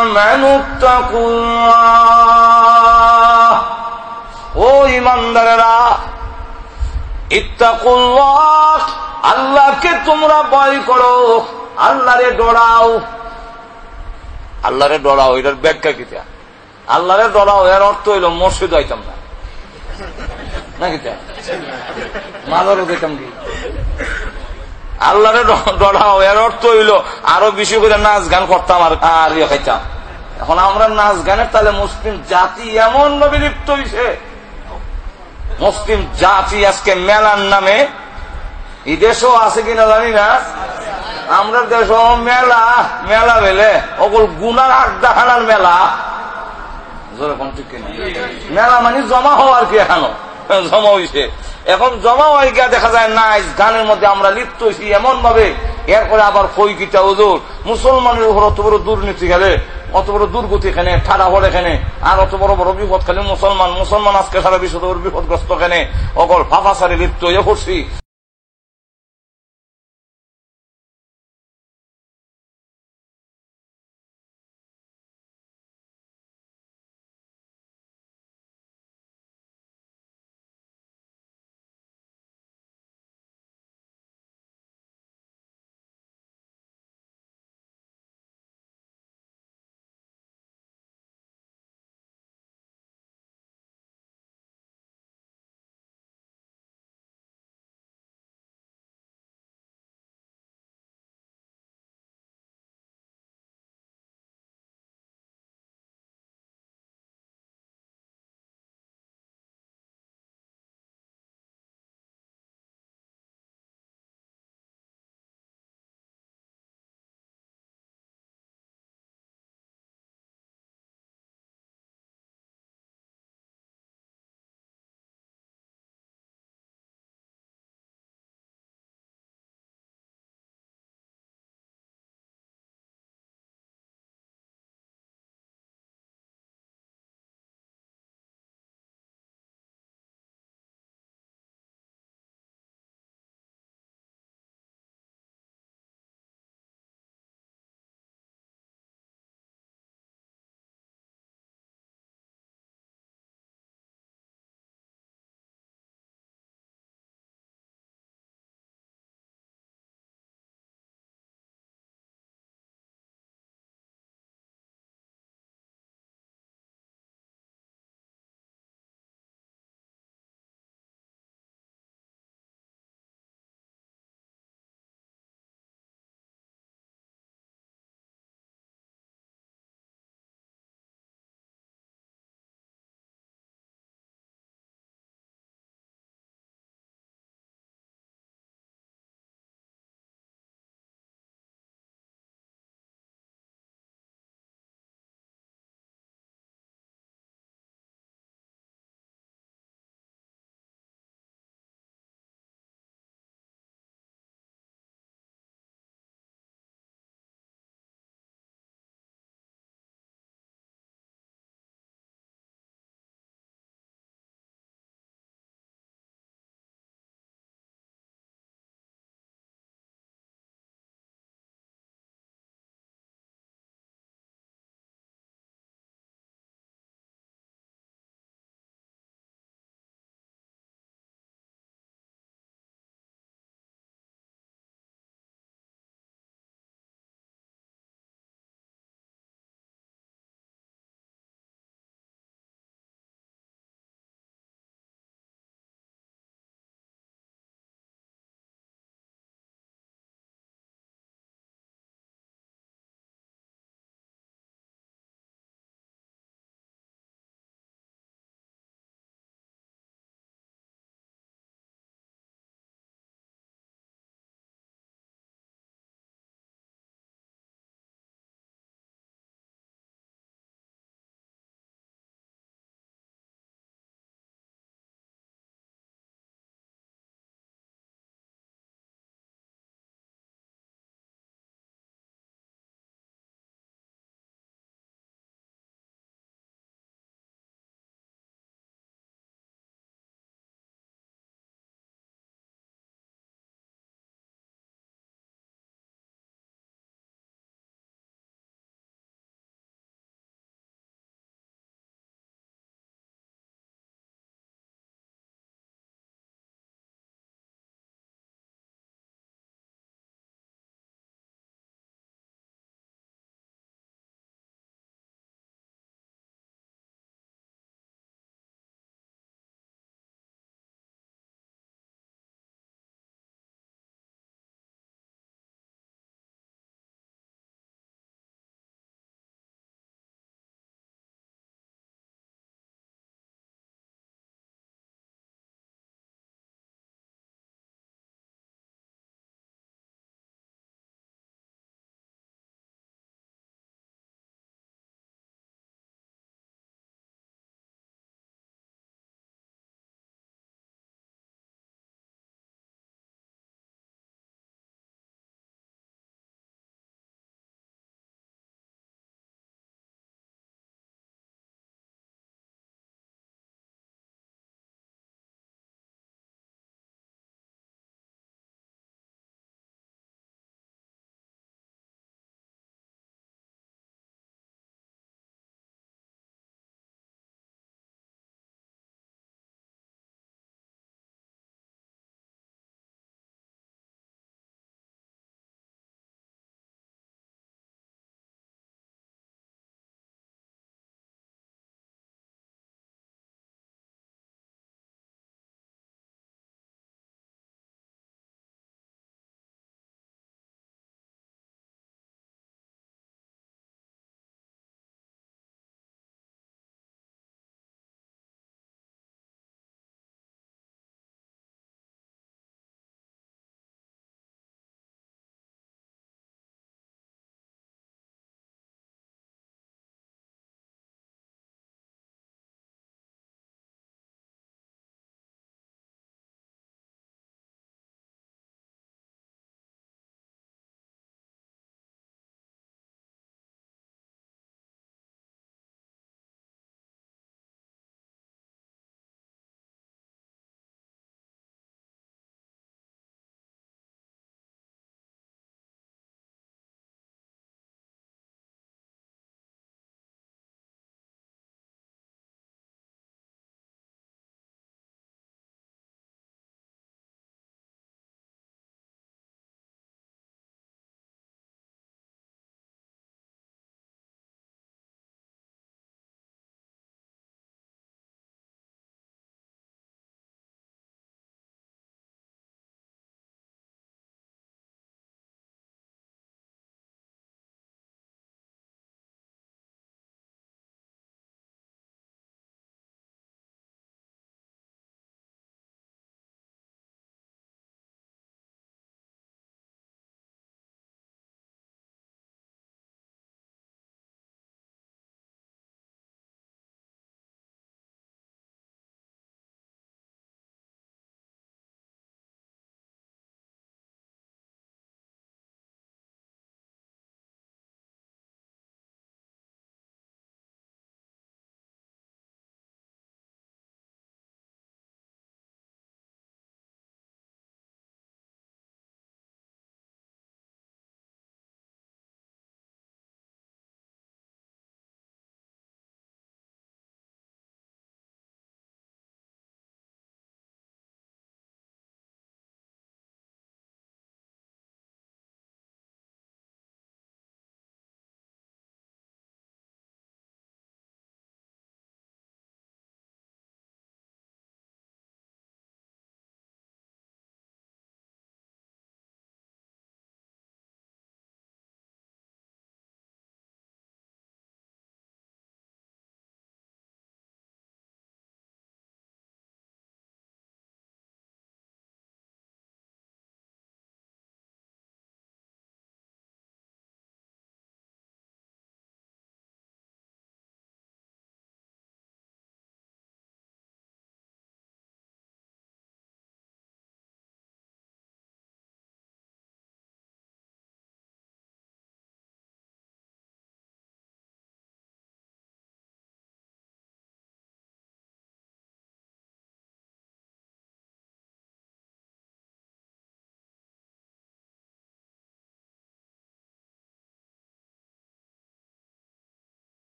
আমানুত্তাকুল্লাহ, ও ইমানদারেরা, ইত্তাকুল্লাহ আল্লাহকে তোমরা ভয় করো, আল্লাহরে ডরাও। আল্লাহরে ডরাও এটার ব্যাখ্যা কি? আল্লাহরে ডরাও এর অর্থ হইল মসজিদ হইতাম না, নাকি মাজারও যেতাম কি? আল্লাহরে ডরাও এর অর্থ হইল আরো বেশি করে নাচ গান করতাম আর ইয়ে খাইতাম। এখন আমরা নাচ গানের তাহলে মুসলিম জাতি এমন ভাবে লিপ্ত হইছে, মুসলিম জাতি আজকে মেলার নামে, এই দেশও আছে কিনা জানি না, আমরা দেশ মেলা মেলা বেলে ওগুল গুনার আড্ডা খানার মেলা, মেলা মানে জমা হওয়ার কি, এখনো জমা হইছে। এখন জমা হয়ে গিয়া দেখা যায় নাচ গানের মধ্যে আমরা লিপ্ত হয়েছি এমন ভাবে। এরপরে আবার কই কিটা হুজুর মুসলমানের উপর অত বড় দুর্নীতি গেলে, অত বড় দুর্গতি এখানে, ঠাড়া হল এখানে, আর অত বড় বড় বিপদ খালি মুসলমান আজকে সারা বিশ্ব বিপদগ্রস্ত এখানে, অকল ফাফাসারে লিপ্ত হয়ে পড়ছি।